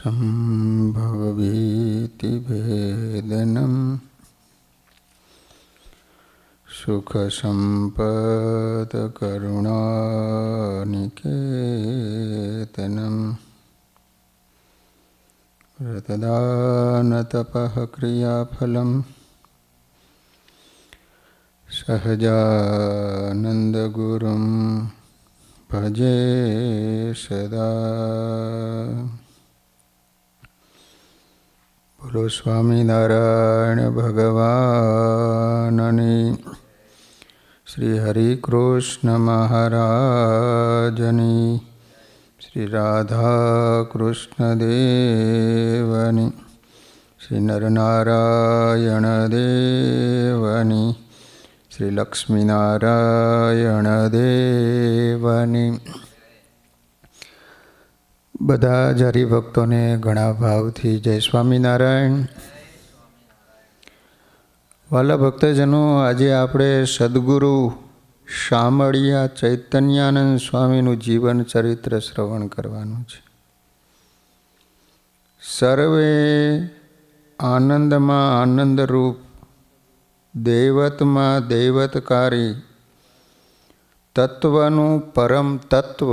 असंभवभीतिभेदनं सुखसम्पदकरुणानिकेतनं व्रतदानतपः क्रियाफलं सहजानन्दगुरुं भजे सदा। बोलो स्वामीनारायण भगवाननी, श्री हरिकृष्ण महाराजनी, श्री राधाकृष्ण देवनी, श्री नरनारायण देवनी, श्री लक्ष्मीनारायण देवनी। બધા જ હરિભક્તોને ઘણા ભાવથી જય સ્વામિનારાયણ। વાલા ભક્તજનો, આજે આપણે સદગુરુ શામળિયા ચૈતન્યાનંદ સ્વામીનું જીવન ચરિત્ર શ્રવણ કરવાનું છે। સર્વે આનંદમાં આનંદરૂપ, દૈવતમાં દૈવતકારી, તત્વનું પરમ તત્વ,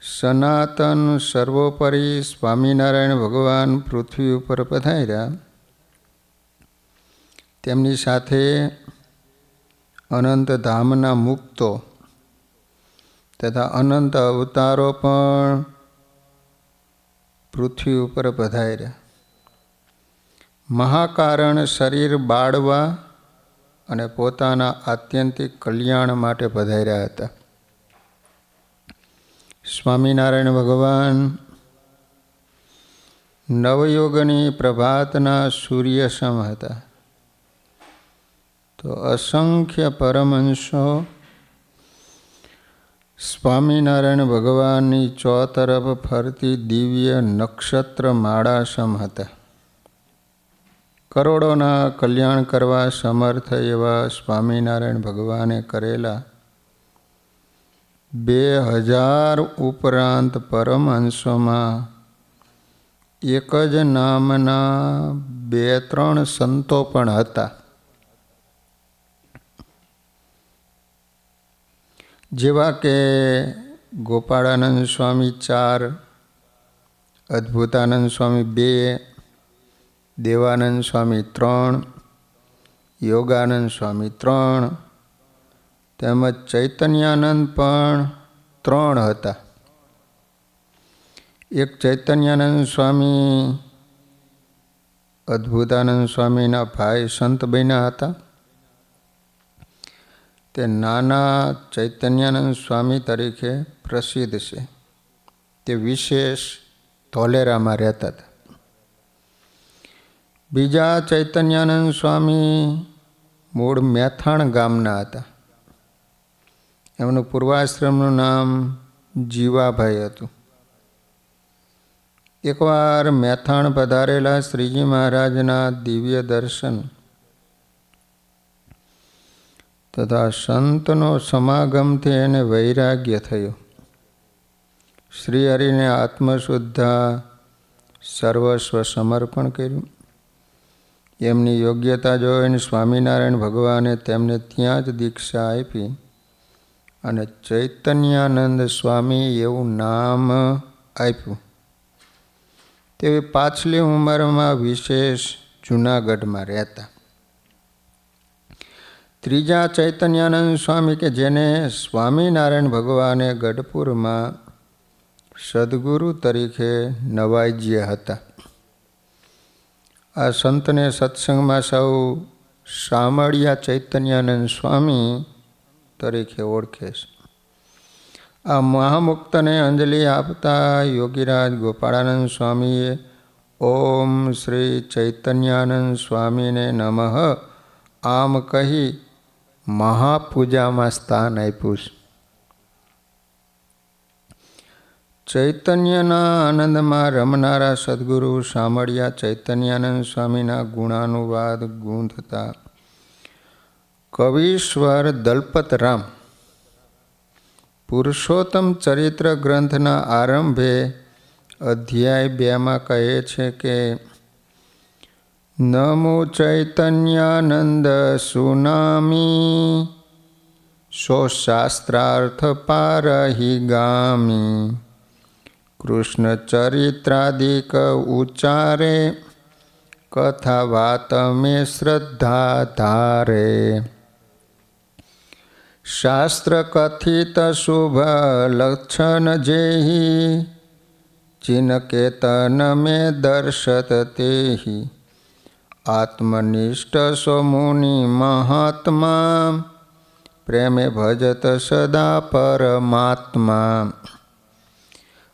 સનાતન સર્વોપરી સ્વામિનારાયણ ભગવાન પૃથ્વી ઉપર પધાર્યા। તેમની સાથે અનંત ધામના મુક્તો તથા અનંત અવતારો પણ પૃથ્વી ઉપર પધાર્યા। મહાકારણ શરીર બાળવા અને પોતાના આત્યંતિક કલ્યાણ માટે પધાર્યા હતા। સ્વામિનારાયણ ભગવાન નવયુગની પ્રભાતના સૂર્ય સમ હતા। તો અસંખ્ય પરમહંસો સ્વામિનારાયણ ભગવાનની ચોતરફ ફરતી દિવ્ય નક્ષત્ર માળા સમ હતા। કરોડોના કલ્યાણ કરવા સમર્થ એવા સ્વામિનારાયણ ભગવાને કરેલા 2000 ઉપરાંત પરમહંસોમાં એક જ નામના 2-3 સંતો પણ હતા, જેવા કે ગોપાળાનંદ સ્વામી 4, અદ્ભુતાનંદ સ્વામી 2, દેવાનંદ સ્વામી 3, યોગાનંદ સ્વામી 3 તેમજ ચૈતન્યાનંદ પણ 3 હતા। એક ચૈતન્યાનંદ સ્વામી અદ્ભુતાનંદ સ્વામીના ભાઈ સંત બન્યા હતા। તે નાના ચૈતન્યાનંદ સ્વામી તરીકે પ્રસિદ્ધ છે। તે વિશેષ ધોલેરામાં રહેતા હતા। બીજા ચૈતન્યાનંદ સ્વામી મૂળ મેથાણ ગામના હતા। એમનું પૂર્વાશ્રમનું નામ જીવાભાઈ હતું। એકવાર મેથાણ પધારેલા શ્રીજી મહારાજના દિવ્ય દર્શન તથા સંતનો સમાગમથી એને વૈરાગ્ય થયો। શ્રી હરિને આત્મશુદ્ધા સર્વસ્વ સમર્પણ કર્યું। એમની યોગ્યતા જોઈને સ્વામિનારાયણ ભગવાને તેમને ત્યાં જ દીક્ષા આપી અને ચૈતન્યાનંદ સ્વામી એવું નામ આપ્યું। તે પાછલી ઉંમરમાં વિશેષ જૂનાગઢમાં રહેતા। ત્રીજા ચૈતન્યાનંદ સ્વામી કે જેને સ્વામિનારાયણ ભગવાને ગઢપુરમાં સદગુરુ તરીકે નવાજ્યા હતા। આ સંતને સત્સંગમાં સૌ શામળિયા ચૈતન્યાનંદ સ્વામી તરીકે ઓળખે છે। આ મહામુક્તને અંજલિ આપતા યોગીરાજ ગોપાળાનંદ સ્વામીએ ઓમ શ્રી ચૈતન્યાનંદ સ્વામીને નમઃ આમ કહી મહાપૂજામાં સ્થાન આપ્યું છે। ચૈતન્યના આનંદમાં રમનારા સદગુરુ શામળિયા ચૈતન્યાનંદ સ્વામીના ગુણાનુવાદ ગૂંથતા કવિશ્વર દલપતરામ પુરુષોત્તમ ચરિત્ર ગ્રંથના આરંભે અધ્યાય 2માં કહે છે કે નમો ચૈતન્યાનંદ સુનામી સો શાસ્ત્રાર્થ પારહિ ગામી કૃષ્ણ ચરિત્રાદિક ઉચ્ચારે કથા વાત મેં શ્રદ્ધા ધારે શાસ્ત્ર કથિત શુભ લક્ષણ જેહી ચિનકેતન મેં દર્શત તેહી આત્મનિષ્ઠ સો મુનિ મહાત્મા પ્રેમે ભજત સદા પરમાત્મા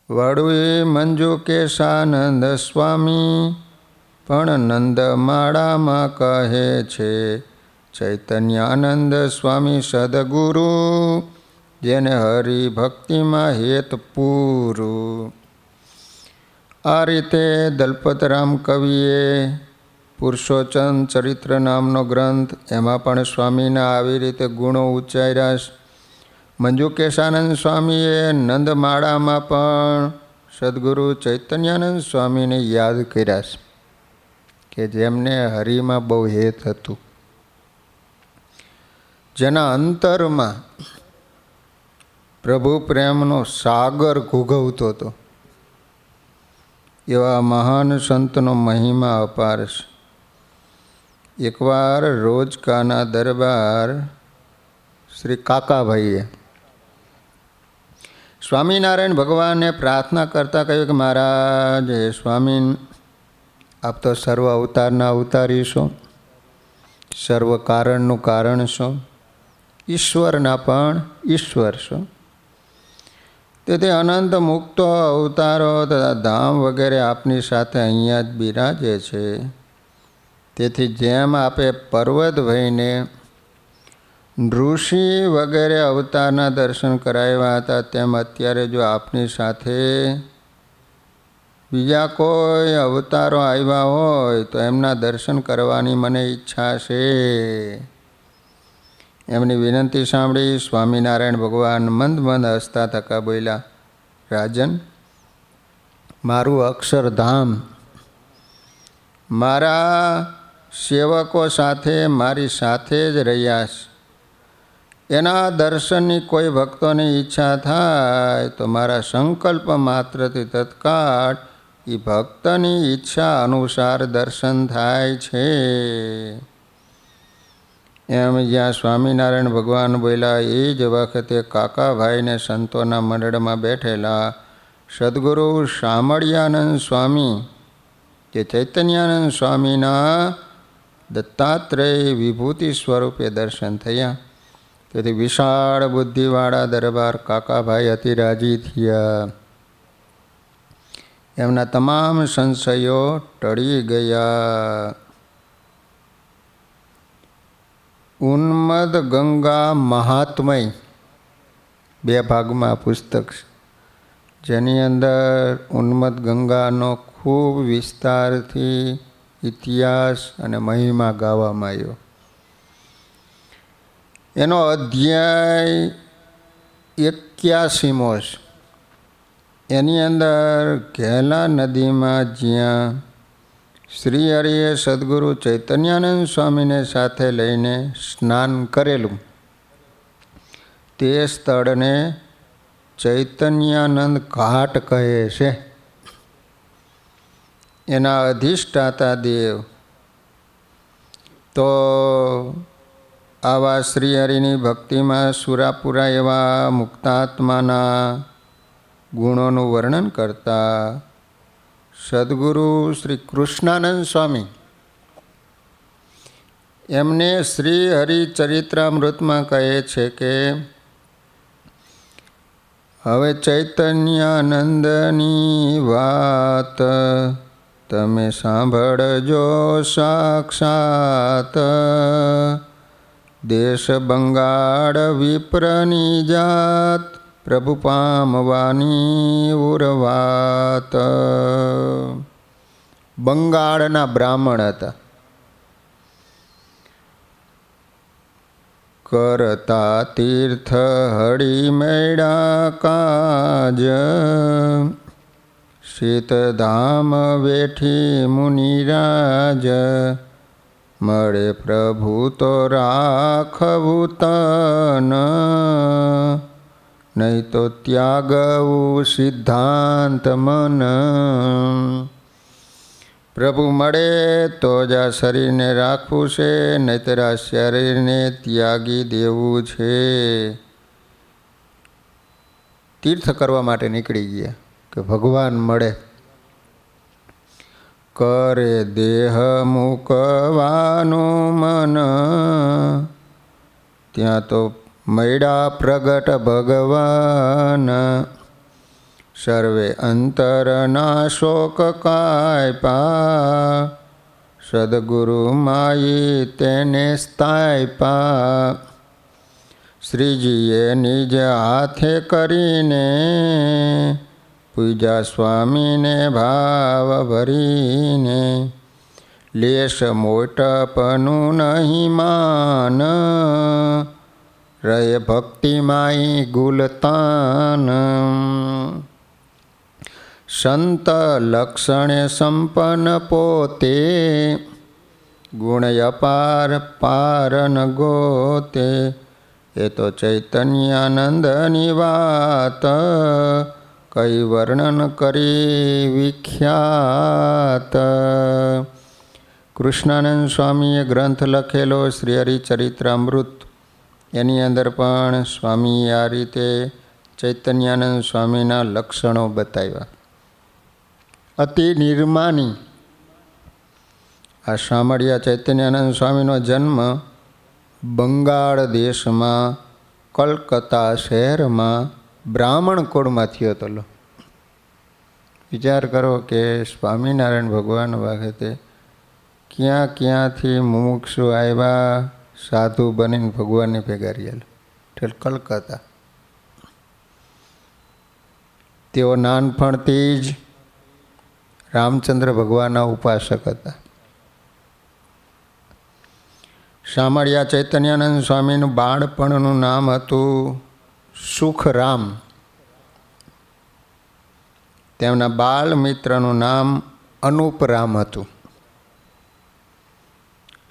વડુએ મંજુ કેશાનંદ સ્વામી પણ નંદમાળામાં કહે છે ચૈતન્યાનંદ સ્વામી સદગુરુ જેને હરિભક્તિમાં હેત પૂરું. આ રીતે દલપતરામ કવિએ પુરુષોત્તમ ચરિત્ર નામનો ગ્રંથ, એમાં પણ સ્વામીના આવી રીતે ગુણો ઉચ્ચાર્યા. મંજુ કેશાનંદ સ્વામીએ નંદમાળામાં પણ સદગુરુ ચૈતન્યાનંદ સ્વામીને યાદ કર્યા કે જેમને હરિમાં બહુ હેત હતું, જેના અંતરમાં પ્રભુ પ્રેમનો સાગર ઘૂઘવતો હતો. એવા મહાન સંતનો મહિમા અપાર છે. એકવાર રોજકાના દરબાર શ્રી કાકાભાઈએ સ્વામિનારાયણ ભગવાનને પ્રાર્થના કરતાં કહ્યું કે મહારાજ, હે સ્વામી, આપ તો સર્વ અવતારના અવતારી છો, સર્વ કારણનું કારણ છો, ઈશ્વરના પણ ઈશ્વર છો. તેથી અનંત મુક્તો અવતારો તથા ધામ વગેરે આપની સાથે અહીંયા જ બિરાજે છે. તેથી જેમ આપે પર્વત ભઈને ઋષિ વગેરે અવતારના દર્શન કરાવ્યા હતા, તેમ અત્યારે જો આપની સાથે બીજા કોઈ અવતારો આવ્યા હોય તો એમના દર્શન કરવાની મને ઈચ્છા છે. એમની વિનંતી સાંભળી સ્વામિનારાયણ ભગવાન મંદ મંદ હસતા થકા બોલ્યા, રાજન, મારું અક્ષરધામ મારા સેવકો સાથે મારી સાથે જ રહ્યા છે. એના દર્શનની કોઈ ભક્તોની ઈચ્છા થાય તો મારા સંકલ્પ માત્રથી તત્કાળ એ ભક્તની ઈચ્છા અનુસાર દર્શન થાય છે. એમ જ્યાં સ્વામિનારાયણ ભગવાન બોલ્યા એ જ વખતે કાકાભાઈને સંતોના મંડળમાં બેઠેલા સદગુરુ શામળિયાનંદ સ્વામી જે ચૈતન્યાનંદ સ્વામીના દત્તાત્રેય વિભૂતિ સ્વરૂપે દર્શન થયા. તેથી વિશાળ બુદ્ધિવાળા દરબાર કાકાભાઈ અતિ રાજી થયા. એમના તમામ સંશયો ટળી ગયા. ઉન્મદ ગંગા મહાત્મય 2 ભાગમાં પુસ્તક છે, જેની અંદર ઉન્મદ ગંગાનો ખૂબ વિસ્તારથી ઇતિહાસ અને મહિમા ગાવામાં આવ્યો. એનો અધ્યાય 81મો છે. એની અંદર ઘેલા નદીમાં જ્યાં શ્રી હરિએ સદગુરુ ચૈતન્યાનંદ સ્વામીને સાથે લઈને સ્નાન કરેલું, તે સ્થળને ચૈતન્યાનંદ ઘાટ કહે છે. એના અધિષ્ઠાતા દેવ તો આવા શ્રીહરિની ભક્તિમાં સુરાપુરા એવા મુક્તાત્માના ગુણોનું વર્ણન કરતા સદગુરુ શ્રી કૃષ્ણાનંદ સ્વામી એમને શ્રી હરિચરિત્રામૃતમાં કહે છે કે હવે ચૈતન્યાનંદની વાત તમે સાંભળજો સાક્ષાત. દેશ બંગાળ વિપ્રની જાત પ્રભુ પામવાની ઉર્વાત. બંગાળના બ્રાહ્મણ હતા. કરતા તીર્થ હળી મેળા કાજ શીતધામ વેઠી મુનિરાજ, મળે પ્રભુ તો રાખવું તન, નહીં તો ત્યાગવું સિદ્ધાંત મન. પ્રભુ મળે તો જ આ શરીરને રાખવું છે, નહીંતર આ શરીરને ત્યાગી દેવું છે. તીર્થ કરવા માટે નીકળી ગયા કે ભગવાન મળે. કરે દેહ મૂકવાનું મન, ત્યાં તો મળ્યા પ્રગટ ભગવાન. સર્વે અંતરના શોક કાયપા, સદગુરુ માઈ તેને સ્થાયપા. શ્રીજીએ નિજ હાથે કરીને, પૂજા સ્વામીને ભાવ ભરીને. લેશ મોટપનું નહીં માન, રહે ભક્તિમાઈ ગુલતાન. સંત લક્ષણે સંપન્ન પોતે, ગુણ અપાર પાર ન ગોતે. એ તો ચૈતન્યાનંદની વાત, કઈ વર્ણન કરી વિખ્યાત. કૃષ્ણાનંદ સ્વામીએ ગ્રંથ લખેલો શ્રી હરિચરિત્રામૃત, એની અંદર પણ સ્વામીએ આ રીતે ચૈતન્યાનંદ સ્વામીના લક્ષણો બતાવ્યા. અતિ નિર્માની. આ શામળિયા ચૈતન્યાનંદ સ્વામીનો જન્મ બંગાળ દેશમાં કલકત્તા શહેરમાં બ્રાહ્મણ કુળમાં થયો હતો. વિચાર કરો કે સ્વામિનારાયણ ભગવાન વખતે ક્યાં ક્યાંથી મુમુક્ષુ આવ્યા, સાધુ બનીને ભગવાનને ભેગા રહ્યા કલકત્તા. તેઓ નાનપણથી જ રામચંદ્ર ભગવાનના ઉપાસક હતા. શામળિયા ચૈતન્યાનંદ સ્વામીનું બાળપણનું નામ હતું સુખરામ. તેમના બાળ મિત્રનું નામ અનુપરામ હતું.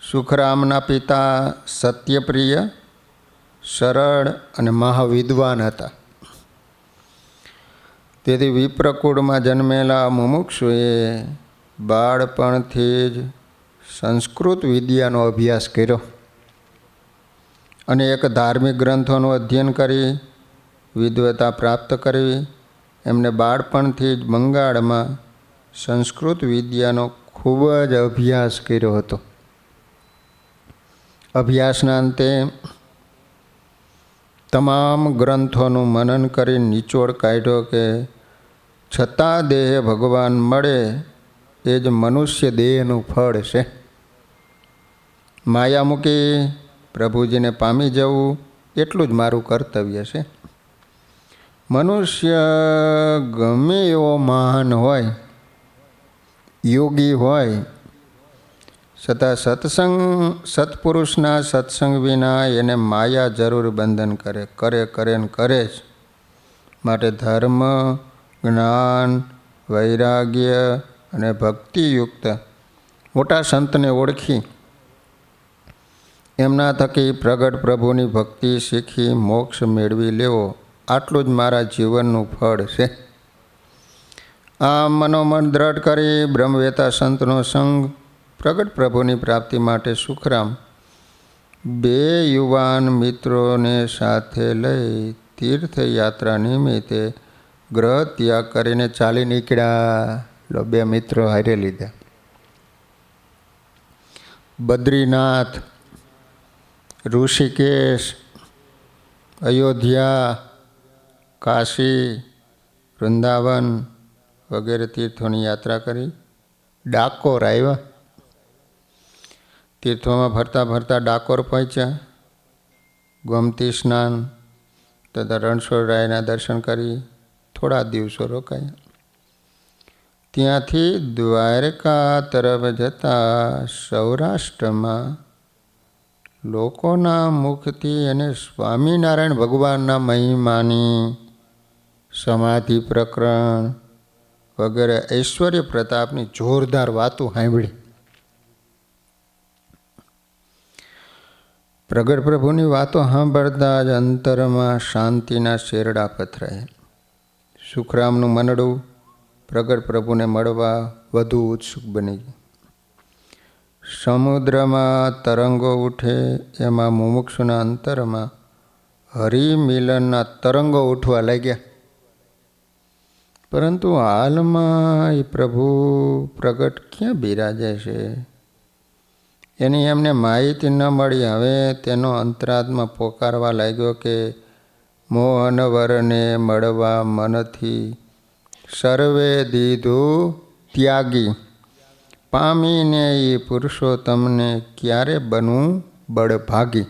સુખરામના પિતા સત્યપ્રિય, સરળ અને મહાવિદ્વાન હતા. તેથી વિપ્રકુળમાં જન્મેલા મુમુક્ષુએ બાળપણથી જ સંસ્કૃત વિદ્યાનો અભ્યાસ કર્યો અને એક ધાર્મિક ગ્રંથોનું અધ્યયન કરી વિદ્વતા પ્રાપ્ત કરવી. એમને બાળપણથી જ બંગાળમાં સંસ્કૃત વિદ્યાનો ખૂબ જ અભ્યાસ કર્યો હતો. અભ્યાસના અંતે તમામ ગ્રંથોનું મનન કરી નિચોડ કાઢ્યો કે છતાં દેહે ભગવાન મળે એ જ મનુષ્ય દેહનું ફળ છે. માયા મૂકી પ્રભુજીને પામી જવું એટલું જ મારું કર્તવ્ય છે. મનુષ્ય ગમે એવો મહાન હોય, યોગી હોય, છતાં સત્પુરુષના સત્સંગ વિના એને માયા જરૂર બંધન કરે જ. માટે ધર્મ, જ્ઞાન, વૈરાગ્ય અને ભક્તિયુક્ત મોટા સંતને ઓળખી એમના થકી પ્રગટ પ્રભુની ભક્તિ શીખી મોક્ષ મેળવી લેવો, આટલું જ મારા જીવનનું ફળ છે. આ મનોમન દ્રઢ કરી બ્રહ્મવેતા સંતનો સંગ, પ્રગટ પ્રભુની પ્રાપ્તિ માટે સુખરામ 2 યુવાન મિત્રોને સાથે લઈ તીર્થયાત્રા નિમિત્તે ગ્રહ ત્યાગ કરીને ચાલી નીકળ્યા. 2 મિત્રો હારે લીધા. બદ્રીનાથ, ઋષિકેશ, અયોધ્યા, કાશી, વૃંદાવન વગેરે તીર્થોની યાત્રા કરી ડાકોર આવ્યા. તીર્થોમાં ફરતા ફરતા ડાકોર પહોંચ્યા. ગોમતી સ્નાન તથા રણછોડરાયના દર્શન કરી થોડા દિવસો રોકાયા. ત્યાંથી દ્વારકા તરફ જતા સૌરાષ્ટ્રમાં લોકોના મુખથી એને સ્વામિનારાયણ ભગવાનના મહિમાની સમાધિ પ્રકરણ, વગેરે ઐશ્વર્ય પ્રતાપની જોરદાર વાતો સાંભળી. પ્રગટ પ્રભુની વાતો સાંભળતા જ અંતરમાં શાંતિના શેરડા પથરાયા. સુખરામનું મનડું પ્રગટ પ્રભુને મળવા વધુ ઉત્સુક બની ગયું. સમુદ્રમાં તરંગો ઉઠે એમાં મુમુક્ષુના અંતરમાં હરિમિલનના તરંગો ઉઠવા લાગ્યા. પરંતુ હાલમાં એ પ્રભુ પ્રગટ ક્યાં બિરાજે છે એની એમને માહિતી ન મળી. હવે તેનો અંતરાત્મા પોકારવા લાગ્યો કે મોહનવરને મળવા મનથી સર્વે દીધું ત્યાગી, પામીને એ પુરુષોત્તમને ક્યારે બનવું બળભાગી.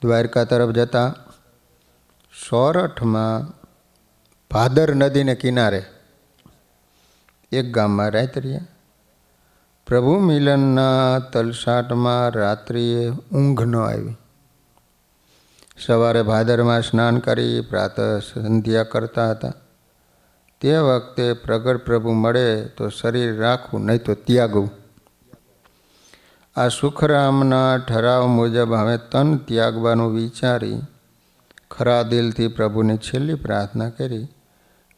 દ્વારકા તરફ જતા સોરઠમાં ભાદર નદીને કિનારે એક ગામમાં રાત રહ્યા. પ્રભુ મિલનના તલસાટમાં રાત્રિએ ઊંઘ ન આવી. સવારે ભાદરમાં સ્નાન કરી પ્રાતઃ સંધ્યા કરતા હતા. તે વખતે પ્રગટ પ્રભુ મળે તો શરીર રાખવું, નહીં તો ત્યાગવું. આ સુખરામના ઠરાવ મુજબ હવે તન ત્યાગવાનું વિચારી ખરા દિલથી પ્રભુની છેલ્લી પ્રાર્થના કરી.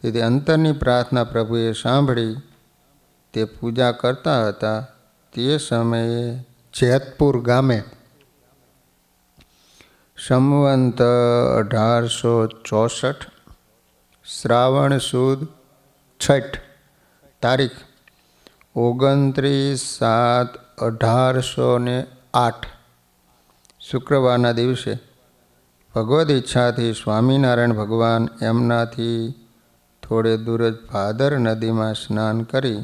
તેથી અંતરની પ્રાર્થના પ્રભુએ સાંભળી. તે પૂજા કરતા હતા તે સમયે જેતપુર ગામે સંવંત 1864 શ્રાવણ સુદ છઠ તારીખ 29/7/1808 શુક્રવારના દિવસે ભગવદ ઈચ્છાથી સ્વામિનારાયણ ભગવાન એમનાથી થોડે દૂર જ ભાદર નદીમાં સ્નાન કરી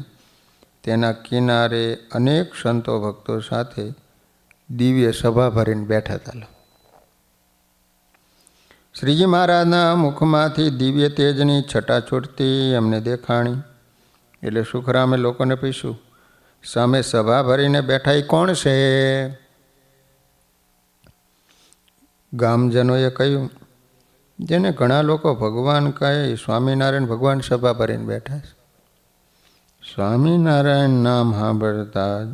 તેના કિનારે અનેક સંતો ભક્તો સાથે દિવ્ય સભા ભરીને બેઠા હતા. શ્રીજી મહારાજના મુખમાંથી દિવ્ય તેજની છટાછૂટતી એમને દેખાણી. એટલે સુખરામે લોકોને પૂછ્યું, સામે સભા ભરીને બેઠા એ કોણ છે? ગામજનોએ કહ્યું, જેને ઘણા લોકો ભગવાન કહે સ્વામિનારાયણ ભગવાન સભા ભરીને બેઠા છે. સ્વામિનારાયણ નામ સાંભળતા જ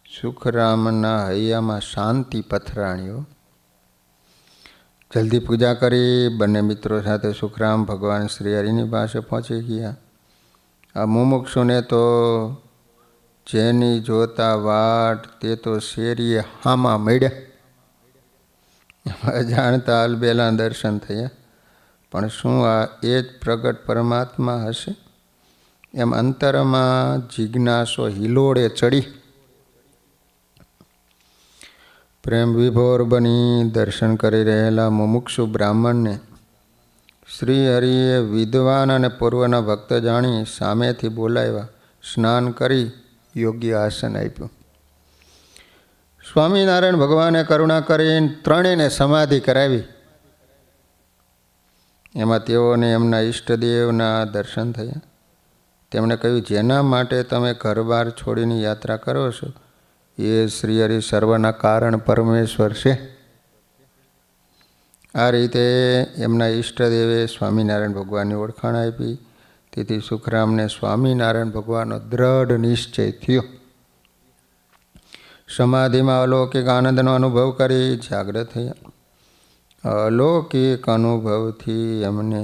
સુખરામના હૈયામાં શાંતિ પથરાણીઓ. જલ્દી પૂજા કરી બંને મિત્રો સાથે સુખરામ ભગવાન શ્રી હરિની પાસે પહોંચી ગયા. આ મુમુક્ષુને તો જેની જોતા વાટ તે તો શેરીએ હામાં મળ્યા. જાણતા અલબેલા દર્શન થયા. પણ શું આ એ જ પ્રગટ પરમાત્મા હશે એમ અંતરમાં જિજ્ઞાસો હિલોડે ચડી. પ્રેમ વિભોર બની દર્શન કરી રહેલા મુમુક્ષુ બ્રાહ્મણને શ્રી હરિએ વિદ્વાન અને પૂર્વના ભક્ત જાણી સામેથી બોલાવ્યા. સ્નાન કરી યોગ્ય આસન આપ્યું. સ્વામિનારાયણ ભગવાને કરુણા કરીને ત્રણેયને સમાધિ કરાવી. એમાં તેઓને એમના ઈષ્ટદેવના દર્શન થયા. તેમણે કહ્યું, જેના માટે તમે ઘરબાર છોડીને યાત્રા કરો છો એ શ્રી હરિ સર્વના કારણ પરમેશ્વર છે. આ રીતે એમના ઈષ્ટદેવે સ્વામિનારાયણ ભગવાનની ઓળખાણ આપી. તેથી સુખરામને સ્વામિનારાયણ ભગવાનનો દ્રઢ નિશ્ચય થયો. સમાધિમાં અલૌકિક આનંદનો અનુભવ કરી જાગ્રત થયા. અલૌકિક અનુભવથી એમને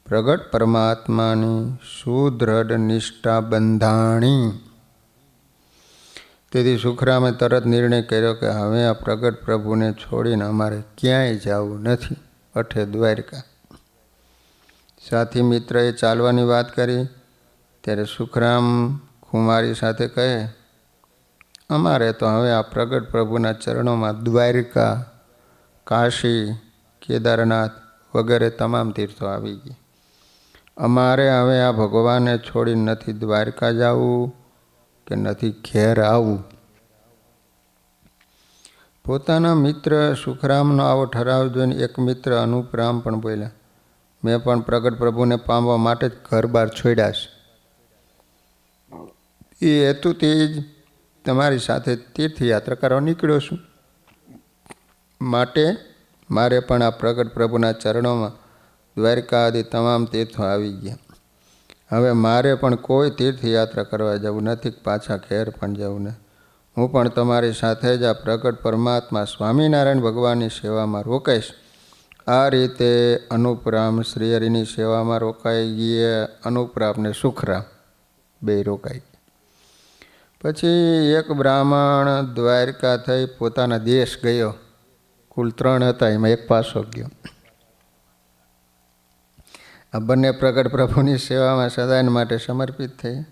પ્રગટ પરમાત્માની સુદૃઢ નિષ્ઠા બંધાણી. તેથી સુખરામે તરત નિર્ણય કર્યો કે હવે આ પ્રગટ પ્રભુને છોડીને અમારે ક્યાંય જવું નથી, અઠે દ્વારકા. સાથી મિત્રએ ચાલવાની વાત કરી ત્યારે સુખરામ કુમારી સાથે કહે, અમારે તો હવે આ પ્રગટ પ્રભુના ચરણોમાં દ્વારકા, કાશી, કેદારનાથ વગેરે તમામ તીર્થો આવી ગઈ. અમારે હવે આ ભગવાનને છોડીને નથી દ્વારકા જવું કે નથી ઘેર આવવું. પોતાના મિત્ર સુખરામનો આવો ઠરાવ જોઈને એક મિત્ર અનુપરામ પણ બોલ્યા, મેં પણ પ્રગટ પ્રભુને પામવા માટે જ ઘર બહાર છોડ્યા છે. એ હેતુથી જ તમારી સાથે તીર્થયાત્રા કરવા નીકળ્યો છું. માટે મારે પણ આ પ્રગટ પ્રભુના ચરણોમાં દ્વારકા આદિ તમામ તીર્થો આવી ગયા. હવે મારે પણ કોઈ તીર્થયાત્રા કરવા જવું નથી, પાછા ઘેર પણ જવું નથી. હું પણ તમારી સાથે જ આ પ્રગટ પરમાત્મા સ્વામિનારાયણ ભગવાનની સેવામાં રોકાઈશ. આ રીતે અનુપરામ શ્રીહરિની સેવામાં રોકાઈ ગયા. અનુપરામ ને સુખરામ બે રોકાઈ ગયા. પછી એક બ્રાહ્મણ દ્વારકા થઈ પોતાના દેશ ગયો. કુલ 3 હતા, એમાં એક પાછો ગયો. આ બંને પ્રગટ પ્રભુની સેવામાં સદાય માટે સમર્પિત થઈ.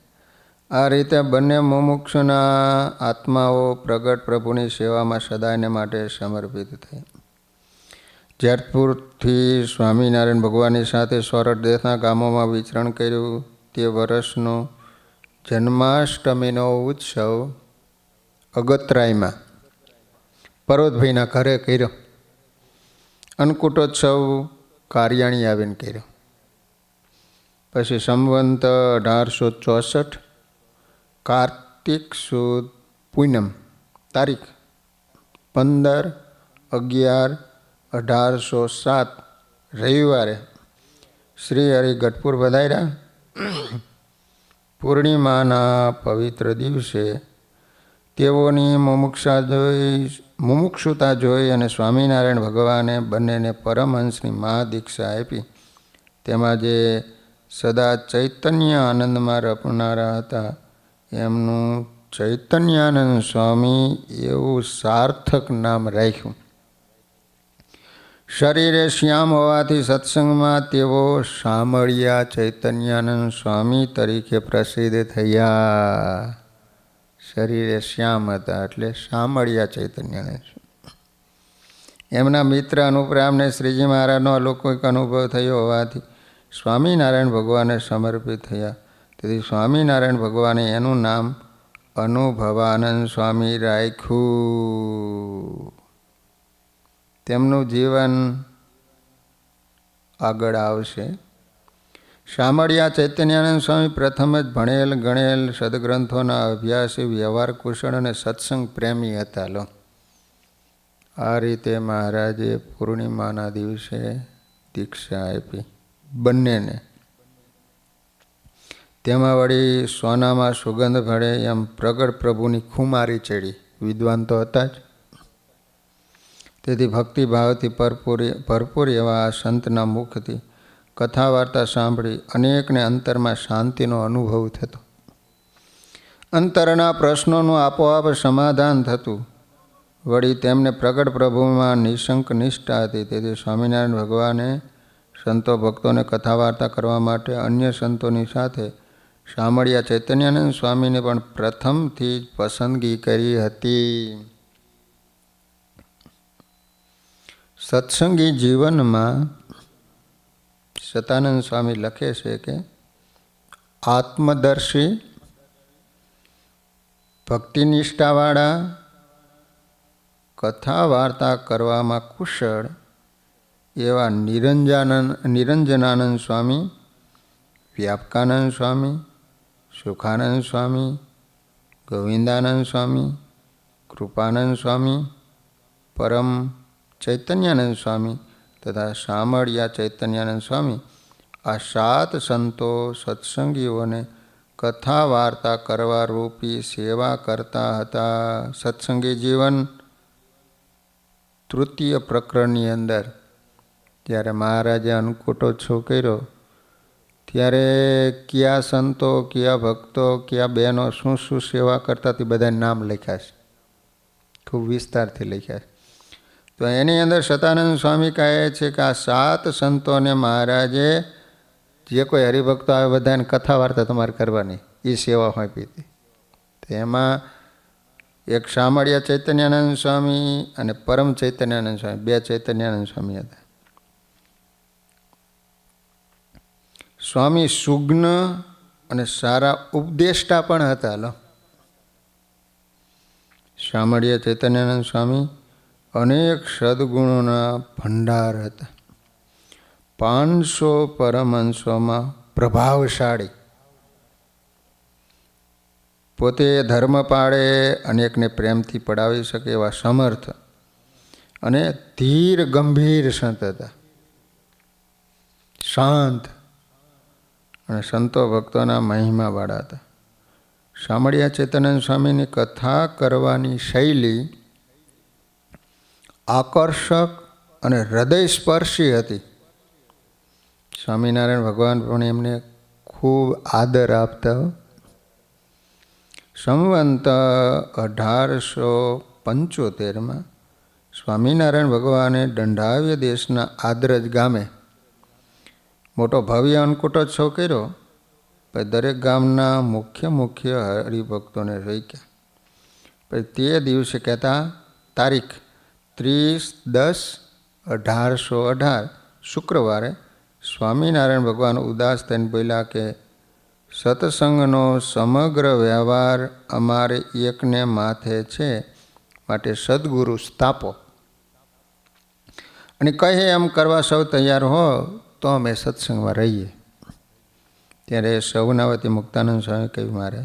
આ રીતે બંને મુમુક્ષુના આત્માઓ પ્રગટ પ્રભુની સેવામાં સદાયને માટે સમર્પિત થઈ. જેતપુરથી સ્વામિનારાયણ ભગવાનની સાથે સોરઠ દેશના ગામોમાં વિચરણ કર્યું. તે વર્ષનો જન્માષ્ટમીનો ઉત્સવ અગતરાયમાં પર્વતભાઈના ઘરે કર્યો. અન્નકૂટોત્સવ કારિયાણી આવીને કર્યો. પછી સંવંત 1864 કાર્તિક સુદ પૂનમ તારીખ 15/11/1807 રવિવારે શ્રી હરિ ગઢપુર પધાર્યા. પૂર્ણિમાના પવિત્ર દિવસે તેઓની મુમુક્ષુતા જોઈ અને સ્વામિનારાયણ ભગવાને બંનેને પરમહંસની મહાદીક્ષા આપી. તેમાં જે સદા ચૈતન્ય આનંદમાં રમનારા હતા એમનું ચૈતન્યાનંદ સ્વામી એવું સાર્થક નામ રાખ્યું. શરીરે શ્યામ હોવાથી સત્સંગમાં તેઓ શામળિયા ચૈતન્યાનંદ સ્વામી તરીકે પ્રસિદ્ધ થયા. શરીરે શ્યામ હતા એટલે શામળિયા ચૈતન્યાનંદ. એમના મિત્ર અનુપરામને શ્રીજી મહારાજનો અલૌકિક અનુભવ થયો હોવાથી સ્વામિનારાયણ ભગવાને સમર્પિત થયા. તેથી સ્વામિનારાયણ ભગવાને એનું નામ અનુભવાનંદ સ્વામી રાખ્યું. તેમનું જીવન આગળ આવશે. શામળિયા ચૈતન્યાનંદ સ્વામી પ્રથમ જ ભણેલ ગણેલ સદગ્રંથોના અભ્યાસી, વ્યવહાર કુશળ અને સત્સંગ પ્રેમી હતા. લો આ રીતે મહારાજે પૂર્ણિમાના દિવસે દીક્ષા આપી બંનેને. તેમાં વળી સોનામાં સુગંધ ભળે એમ પ્રગટ પ્રભુની ખુમારી ચડી. વિદ્વાન તો હતા જ. તેથી ભક્તિભાવથી ભરપૂર એવા આ સંતના મુખથી કથા વાર્તા સાંભળી અનેકને અંતરમાં શાંતિનો અનુભવ થતો. અંતરના પ્રશ્નોનું આપોઆપ સમાધાન થતું. વળી તેમને પ્રગટ પ્રભુમાં નિશંક નિષ્ઠા હતી. તેથી સ્વામિનારાયણ ભગવાને સંતો ભક્તોને કથા વાર્તા કરવા માટે અન્ય સંતોની સાથે શામળિયા ચૈતન્યાનંદ સ્વામીને પણ પ્રથમથી જ પસંદગી કરી હતી. સત્સંગી જીવનમાં સતાનંદ સ્વામી લખે છે કે આત્મદર્શી, ભક્તિનિષ્ઠાવાળા, કથા વાર્તા કરવામાં કુશળ એવા નિરંજનાનંદ સ્વામી, વ્યાપકાનંદ સ્વામી, સુખાનંદ સ્વામી, ગોવિંદાનંદ સ્વામી, કૃપાનંદ સ્વામી, પરમ ચૈતન્યાનંદ સ્વામી તથા શામળિયા ચૈતન્યાનંદ સ્વામી આ 7 સંતો સત્સંગીઓને કથા વાર્તા કરવા રૂપી સેવા કરતા હતા. સત્સંગી જીવન તૃતીય પ્રકરણની અંદર જ્યારે મહારાજે અન્નકૂટોત્સવ કર્યો ત્યારે કયા સંતો, કયા ભક્તો, કયા બહેનો શું શું સેવા કરતા તે બધા નામ લખ્યા છે. ખૂબ વિસ્તારથી લખ્યા છે. તો એની અંદર સતાનંદ સ્વામી કહે છે કે આ 7 સંતોને મહારાજે જે કોઈ હરિભક્તો આવે બધાને કથા વાર્તા તમારે કરવાની એ સેવા આપી હતી. તેમાં એક શામળિયા ચૈતન્યાનંદ સ્વામી અને પરમ ચૈતન્યાનંદ સ્વામી, 2 ચૈતન્યાનંદ સ્વામી હતા. સ્વામી સુગ્ન અને સારા ઉપદેષ્ટા પણ હતા. લો શામળિયા ચૈતન્યાનંદ સ્વામી અનેક સદગુણોના ભંડાર હતા. 500 પરમહંસોમાં પ્રભાવશાળી, પોતે ધર્મ પાળે અનેકને પ્રેમથી પડાવી શકે એવા સમર્થ અને ધીર ગંભીર સંત હતા. શાંત અને સંતો ભક્તોના મહિમાવાળા હતા. શામળિયા ચૈતન્યાનંદ સ્વામીની કથા કરવાની શૈલી આકર્ષક અને હૃદયસ્પર્શી હતી. સ્વામિનારાયણ ભગવાન પણ એમને ખૂબ આદર આપતા. સંવંત 1875 સ્વામિનારાયણ ભગવાને દંડાવ્ય દેશના આદરજ ગામે મોટો ભવ્ય અન્નકૂટોત્સવ કર્યો. પછી દરેક ગામના મુખ્ય હરિભક્તોને રોક્યા. પછી તે દિવસે કહેતા તારીખ 30/10/1818 શુક્રવારે સ્વામિનારાયણ ભગવાન ઉદાસ થઈને બોલ્યા કે સત્સંગનો સમગ્ર વ્યવહાર અમારે એકને માથે છે, માટે સદગુરુ સ્થાપો. અને કહે એમ કરવા સૌ તૈયાર હો તો અમે સત્સંગમાં રહીએ. ત્યારે સૌનાવતી મુક્તાનંદ સ્વામી કહ્યું, મારે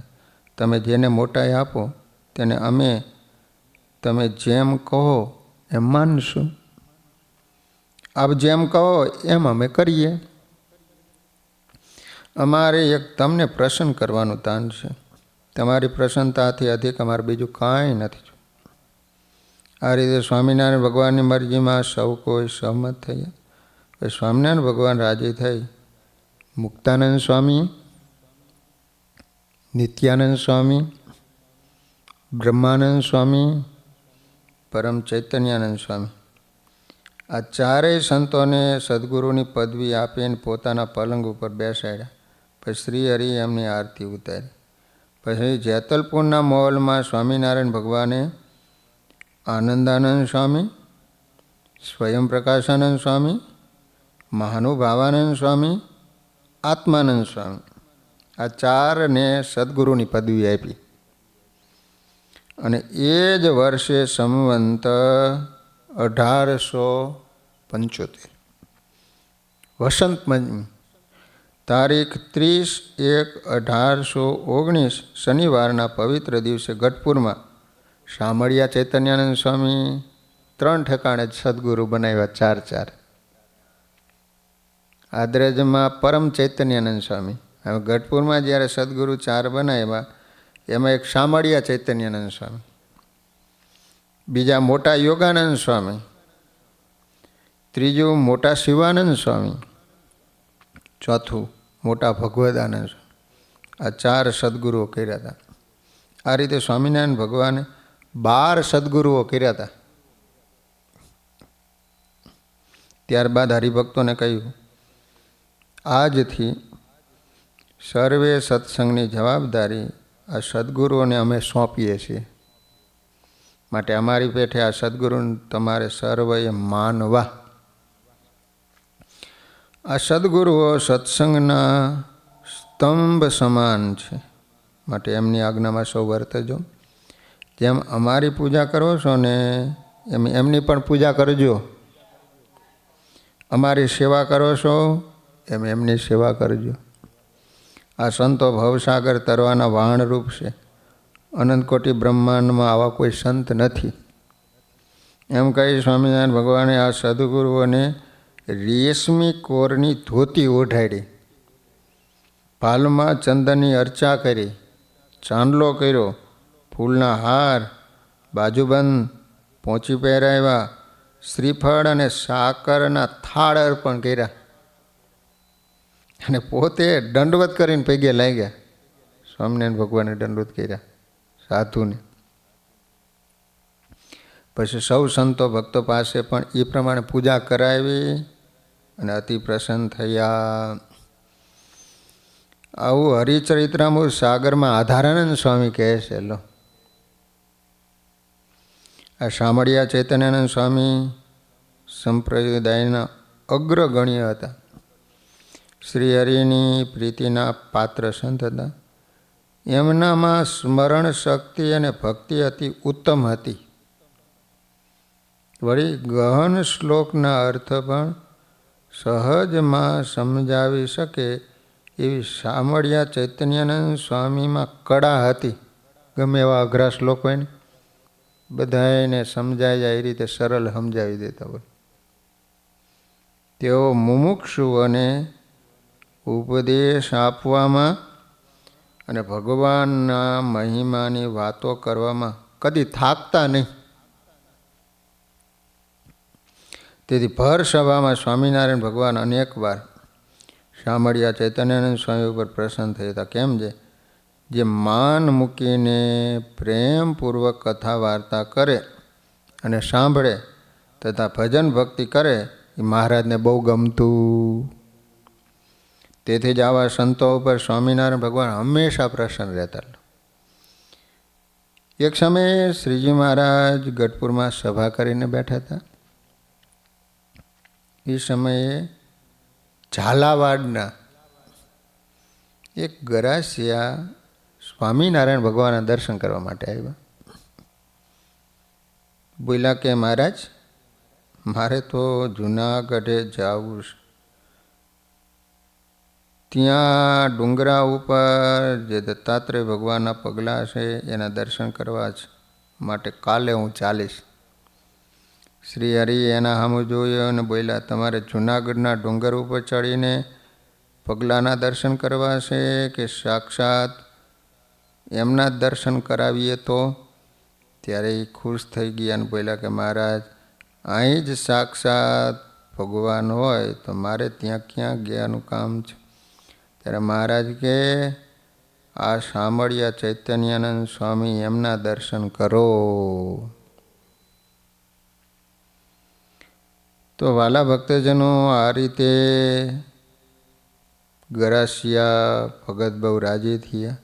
તમે જેને મોટાઈ આપો તેને અમે તમે જેમ કહો એમ માનશું. આપ જેમ કહો એમ અમે કરીએ. અમારે એક તમને પ્રસન્ન કરવાનું તાન છે. તમારી પ્રસન્નતાથી અધિક અમારે બીજું કાંઈ નથી. આ રીતે સ્વામિનારાયણ ભગવાનની મરજીમાં સૌ કોઈ સહમત થયા. પછી સ્વામિનારાયણ ભગવાન રાજી થઈ મુક્તાનંદ સ્વામી, નિત્યાનંદ સ્વામી, બ્રહ્માનંદ સ્વામી, પરમ ચૈતન્યાનંદ સ્વામી આ ચારેય સંતોને સદગુરુની પદવી આપીને પોતાના પલંગ ઉપર બેસાડ્યા. પછી શ્રી હરિ એમની આરતી ઉતારી. પછી જેતલપુરના મહોલમાં સ્વામિનારાયણ ભગવાને આનંદાનંદ સ્વામી, સ્વયં પ્રકાશાનંદ સ્વામી, મહાનુભાવાનંદ સ્વામી, આત્માનંદ સ્વામી આ ચારને સદગુરુની પદવી આપી. અને એ જ વર્ષે સંવંત 1875 વસંત પંચમી તારીખ 30/1/1819 શનિવારના પવિત્ર દિવસે ગઢપુરમાં શામળિયા ચૈતન્યાનંદ સ્વામી 3 ઠેકાણે જ સદગુરુ બનાવ્યા. 4 આદરજમાં પરમ ચૈતન્યાનંદ સ્વામી. હવે ગઢપુરમાં જ્યારે સદગુરુ 4 બનાવ્યા એમાં એક શામળિયા ચૈતન્યાનંદ સ્વામી, બીજા મોટા યોગાનંદ સ્વામી, ત્રીજું મોટા શિવાનંદ સ્વામી, ચોથું મોટા ભગવદાનંદ સ્વામી. આ 4 સદગુરુઓ કર્યા હતા. આ રીતે સ્વામિનારાયણ ભગવાને 12 સદગુરુઓ કર્યા હતા. ત્યારબાદ હરિભક્તોને કહ્યું, આજથી સર્વે સત્સંગની જવાબદારી આ સદગુરુઓને અમે સોંપીએ છીએ. માટે અમારી પેઠે આ સદગુરુને તમારે સર્વએ માનવા. આ સદગુરુઓ સત્સંગના સ્તંભ સમાન છે. માટે એમની આજ્ઞામાં સૌ વર્તજો. જેમ અમારી પૂજા કરો છો ને એમ એમની પણ પૂજા કરજો. અમારી સેવા કરો છો એમ એમની સેવા કરજો. આ સંતો ભવસાગર તરવાના વાહનરૂપ છે. અનંતકોટી બ્રહ્માંડમાં આવા કોઈ સંત નથી. એમ કહી સ્વામિનારાયણ ભગવાને આ સદગુરુઓને રેશમી કોરની ધોતી ઓઢાડી, પાલમાં ચંદનની અર્ચા કરી, ચાંદલો કર્યો, ફૂલના હાર, બાજુબંધ, પોંચી પહેરાવ્યા, શ્રીફળ અને સાકરના થાળ અર્પણ કર્યા અને પોતે દંડવત કરીને પગે લાગ્યા. સ્વામિનારાયણ ભગવાને દંડવત કર્યા સાધુને. પછી સૌ સંતો ભક્તો પાસે પણ એ પ્રમાણે પૂજા કરાવી અને અતિ પ્રસન્ન થયા. આવું હરિચરિત્રામૃત સાગરમાં આધારાનંદ સ્વામી કહે છે. લો, આ શામળિયા ચૈતન્યાનંદ સ્વામી સંપ્રદાયના અગ્રગણ્ય હતા. શ્રી હરિની પ્રીતિના પાત્ર સંત હતા. એમનામાં સ્મરણ શક્તિ અને ભક્તિ અતિ ઉત્તમ હતી. વળી ગહન શ્લોકના અર્થ પણ સહજમાં સમજાવી શકે એવી શામળિયા ચૈતન્યાનંદ સ્વામીમાં કળા હતી. ગમે એવા અઘરા શ્લોક હોય ને બધાને સમજાઈ જાય એ રીતે સરળ સમજાવી દેતા હોય. તેઓ મુમુક્ષુ અને ઉપદેશ આપવામાં અને ભગવાનના મહિમાની વાતો કરવામાં કદી થાકતા નહીં. તેથી ભર સભામાં સ્વામિનારાયણ ભગવાન અનેક વાર શામળિયા ચૈતન્યાનંદ સ્વામી ઉપર પ્રસન્ન થયા હતા. કેમ છે? જે માન મૂકીને પ્રેમપૂર્વક કથા વાર્તા કરે અને સાંભળે તથા ભજન ભક્તિ કરે એ મહારાજને બહુ ગમતું. તેથી જ આવા સંતો ઉપર સ્વામિનારાયણ ભગવાન હંમેશા પ્રસન્ન રહેતા. એક સમયે શ્રીજી મહારાજ ગઢપુરમાં સભા કરીને બેઠા હતા. એ સમયે ઝાલાવાડના એક ગરાસિયા સ્વામિનારાયણ ભગવાનના દર્શન કરવા માટે આવ્યા. બોલ્યા કે મહારાજ, મારે તો જૂનાગઢે જવું છે. ત્યાં ડુંગરા ઉપર જે દત્તાત્રેય ભગવાનના પગલાં છે એના દર્શન કરવા છે માટે કાલે હું ચાલીશ. શ્રી હરિ એના સામું જોયો અને બોલ્યા, તમારે જૂનાગઢના ડુંગર ઉપર ચડીને પગલાંના દર્શન કરવા છે કે સાક્ષાત એમના જ દર્શન કરાવીએ તો? ત્યારે એ ખુશ થઈ ગયા અને બોલ્યા કે મહારાજ, અહીં જ સાક્ષાત ભગવાન હોય તો મારે ત્યાં ક્યાં ગયાનું કામ છે? ત્યારે મહારાજ કે આ શામળિયા ચૈતન્યાનંદ સ્વામી એમના દર્શન કરો. તો વાલા ભક્તજનો, આ રીતે ગરાસિયા ભગત બહુ રાજી થયા.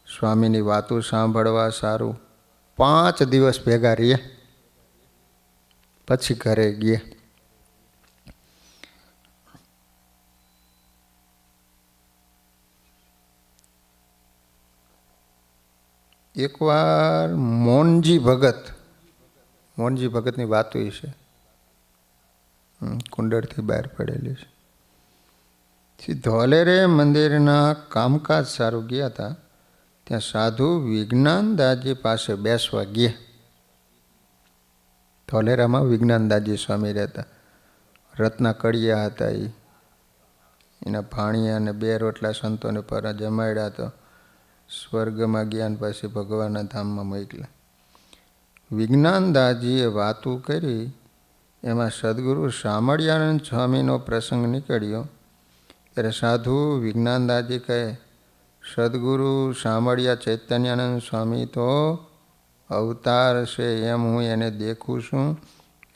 સ્વામીની વાતો સાંભળવા સારું 5 દિવસ ભેગા રહ્યા. પછી ઘરે ગયા. એકવાર મોનજી ભગતની વાતો છે, કુંડળથી બહાર પડેલી છે. ધોલેરે મંદિરના કામકાજ સારું ગયા હતા. ત્યાં સાધુ વિજ્ઞાનદાસજી પાસે બેસવા ગયા. ધોલેરામાં વિજ્ઞાનદાસજી સ્વામી રહેતા. રત્ના કડિયા હતા. એના ભાણિયા અને 2 રોટલા સંતોને પર જમાડ્યા તો સ્વર્ગમાં ગયા પછી ભગવાનના ધામમાં મોકલ્યા. વિજ્ઞાનદાસજીએ વાતું કરી. એમાં સદગુરુ શામળિયાનંદ સ્વામીનો પ્રસંગ નીકળ્યો. ત્યારે સાધુ વિજ્ઞાનદાસજી કહે, સદગુરુ શામળિયા ચૈતન્યાનંદ સ્વામી તો અવતાર છે એમ હું એને દેખું છું.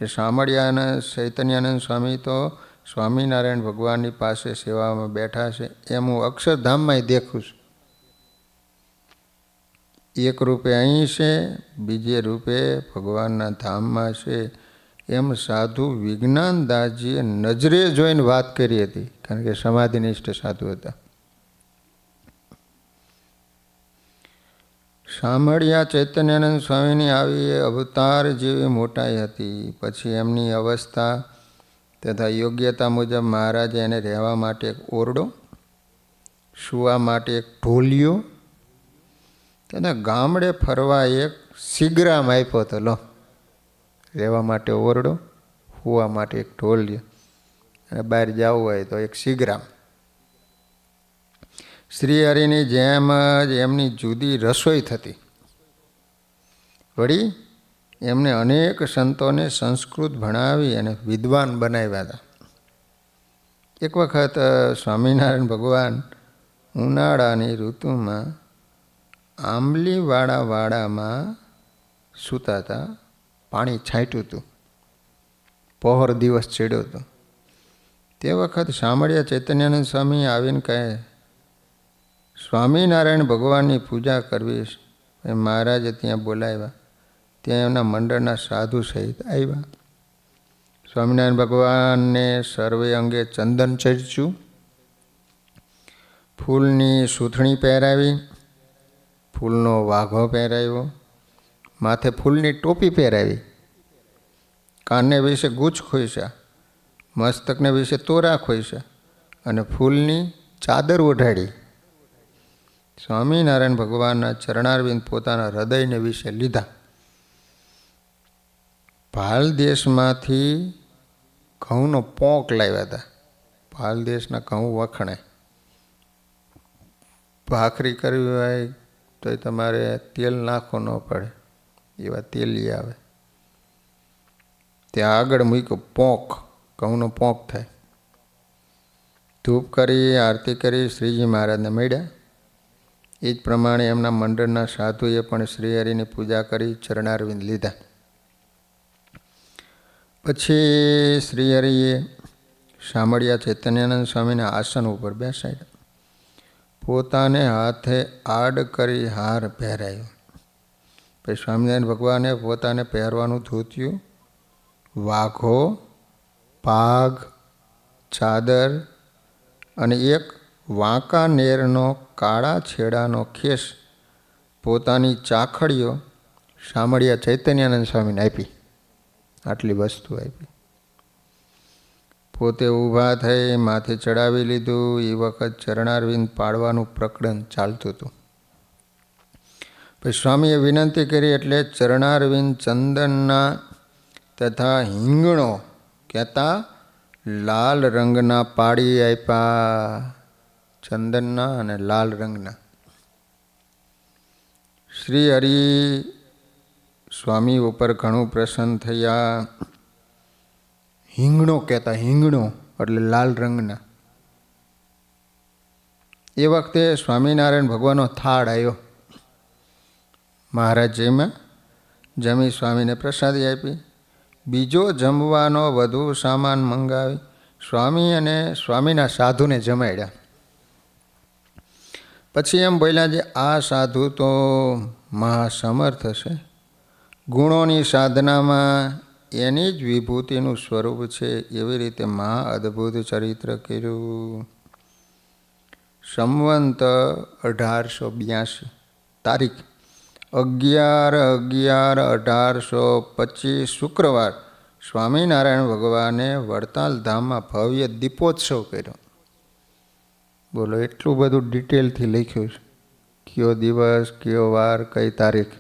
એ શામળિયાનંદ ચૈતન્યાનંદ સ્વામી તો સ્વામિનારાયણ ભગવાનની પાસે સેવામાં બેઠા છે એમ હું અક્ષરધામમાં દેખું છું. એક રૂપે અહીં છે, બીજે રૂપે ભગવાનના ધામમાં છે એમ સાધુ વિજ્ઞાનદાસજીએ નજરે જોઈને વાત કરી હતી. કારણ કે સમાધિનિષ્ઠ સાધુ હતા. શામળિયા ચૈતન્યાનંદ સ્વામીની આવી અવતાર જેવી મોટાઈ હતી. પછી એમની અવસ્થા તથા યોગ્યતા મુજબ મહારાજે એને રહેવા માટે એક ઓરડો, સૂવા માટે એક ઢોલિયો તથા ગામડે ફરવા એક સિગ્રામ આપ્યો હતો. લો, રહેવા માટે ઓરડો, સૂવા માટે એક ઢોલિયો અને બહાર જવું હોય તો એક સિગ્રામ. શ્રી હરિની જેમ જ એમની જુદી રસોઈ થતી. વળી એમને અનેક સંતોને સંસ્કૃત ભણાવી અને વિદ્વાન બનાવ્યા હતા. એક વખત સ્વામિનારાયણ ભગવાન ઉનાળાની ઋતુમાં આંબલીવાળા વાડામાં સૂતા હતા. પાણી છાંટ્યું હતું. પહોર દિવસ ચડ્યો હતો. તે વખત શામળિયા ચૈતન્યાનંદ સ્વામી આવીને કહે, સ્વામિનારાયણ ભગવાનની પૂજા કરવી છે. મહારાજે ત્યાં બોલાવ્યા. ત્યાં એમના મંડળના સાધુ સહિત આવ્યા. સ્વામિનારાયણ ભગવાનને સર્વે અંગે ચંદન ચર્ચ્યું, ફૂલની સૂથણી પહેરાવી, ફૂલનો વાઘો પહેરાવ્યો, માથે ફૂલની ટોપી પહેરાવી, કાનને વિશે ગૂંચ ખોઈશા, મસ્તકને વિશે તોરા ખોઈશા અને ફૂલની ચાદર ઓઢાડી. સ્વામિનારાયણ ભગવાનના ચરણારવિંદ પોતાના હૃદયને વિશે લીધા. ભાલ દેશમાંથી ઘઉંનો પોંક લાવ્યા હતા. ભાલ દેશના ઘઉં વખણાય. ભાખરી કરવી હોય તો તમારે તેલ નાખવું ન પડે, એવા તેલી આવે. ત્યાં આગળ મૂક્યો પોંખ, ઘઉંનો પોંખ થાય. ધૂપ કરી આરતી કરી શ્રીજી મહારાજને મળ્યા. એ જ પ્રમાણે એમના મંડળના સાધુએ પણ શ્રીહરિની પૂજા કરી ચરણારવિંદ લીધા. પછી શ્રીહરિએ શામળિયા ચૈતન્યાનંદ સ્વામીના આસન ઉપર બેસાડ્યા. પોતાને હાથે આડ કરી હાર પહેરાયો. પછી સ્વામિનારાયણ ભગવાને પોતાને પહેરવાનું ધોતિયું, વાઘો, પાઘ, ચાદર અને એક વાંકાનેરનો કાળા છેડાનો ખેસ પોતાની ચાખડીઓ શામળિયા ચૈતન્યાનંદ સ્વામીને આપી. આટલી વસ્તુ આપી. પોતે ઊભા થઈ માથે ચડાવી લીધું. એ વખત ચરણારવિંદ પાડવાનું પ્રકરણ ચાલતું હતું. પછી સ્વામીએ વિનંતી કરી એટલે ચરણારવિંદ ચંદનના તથા હિંગણો કહેતા લાલ રંગના પાડી આપ્યા. ચંદનના અને લાલ રંગના. શ્રી હરિ સ્વામી ઉપર ઘણું પ્રસન્ન થયા. હિંગણો કહેતા, હિંગણો એટલે લાલ રંગના. એ વખતે સ્વામિનારાયણ ભગવાનનો થાળ આવ્યો. મહારાજજીમાં જમી સ્વામીને પ્રસાદી આપી. બીજો જમવાનો વધુ સામાન મંગાવી સ્વામી અને સ્વામીના સાધુને જમાડ્યા. પછી એમ બોલ્યા છે, આ સાધુ તો મહાસમર્થ છે. ગુણોની સાધનામાં એની જ વિભૂતિનું સ્વરૂપ છે. એવી રીતે મહા અદ્ભુત ચરિત્ર કર્યું. સંવંત 1882, તારીખ 11/11/1825 શુક્રવાર સ્વામિનારાયણ ભગવાને વડતાલ ધામમાં ભવ્ય દીપોત્સવ કર્યો. બોલો, એટલું બધું ડિટેલથી લખ્યું છે. કયો દિવસ, કયો વાર, કઈ તારીખ.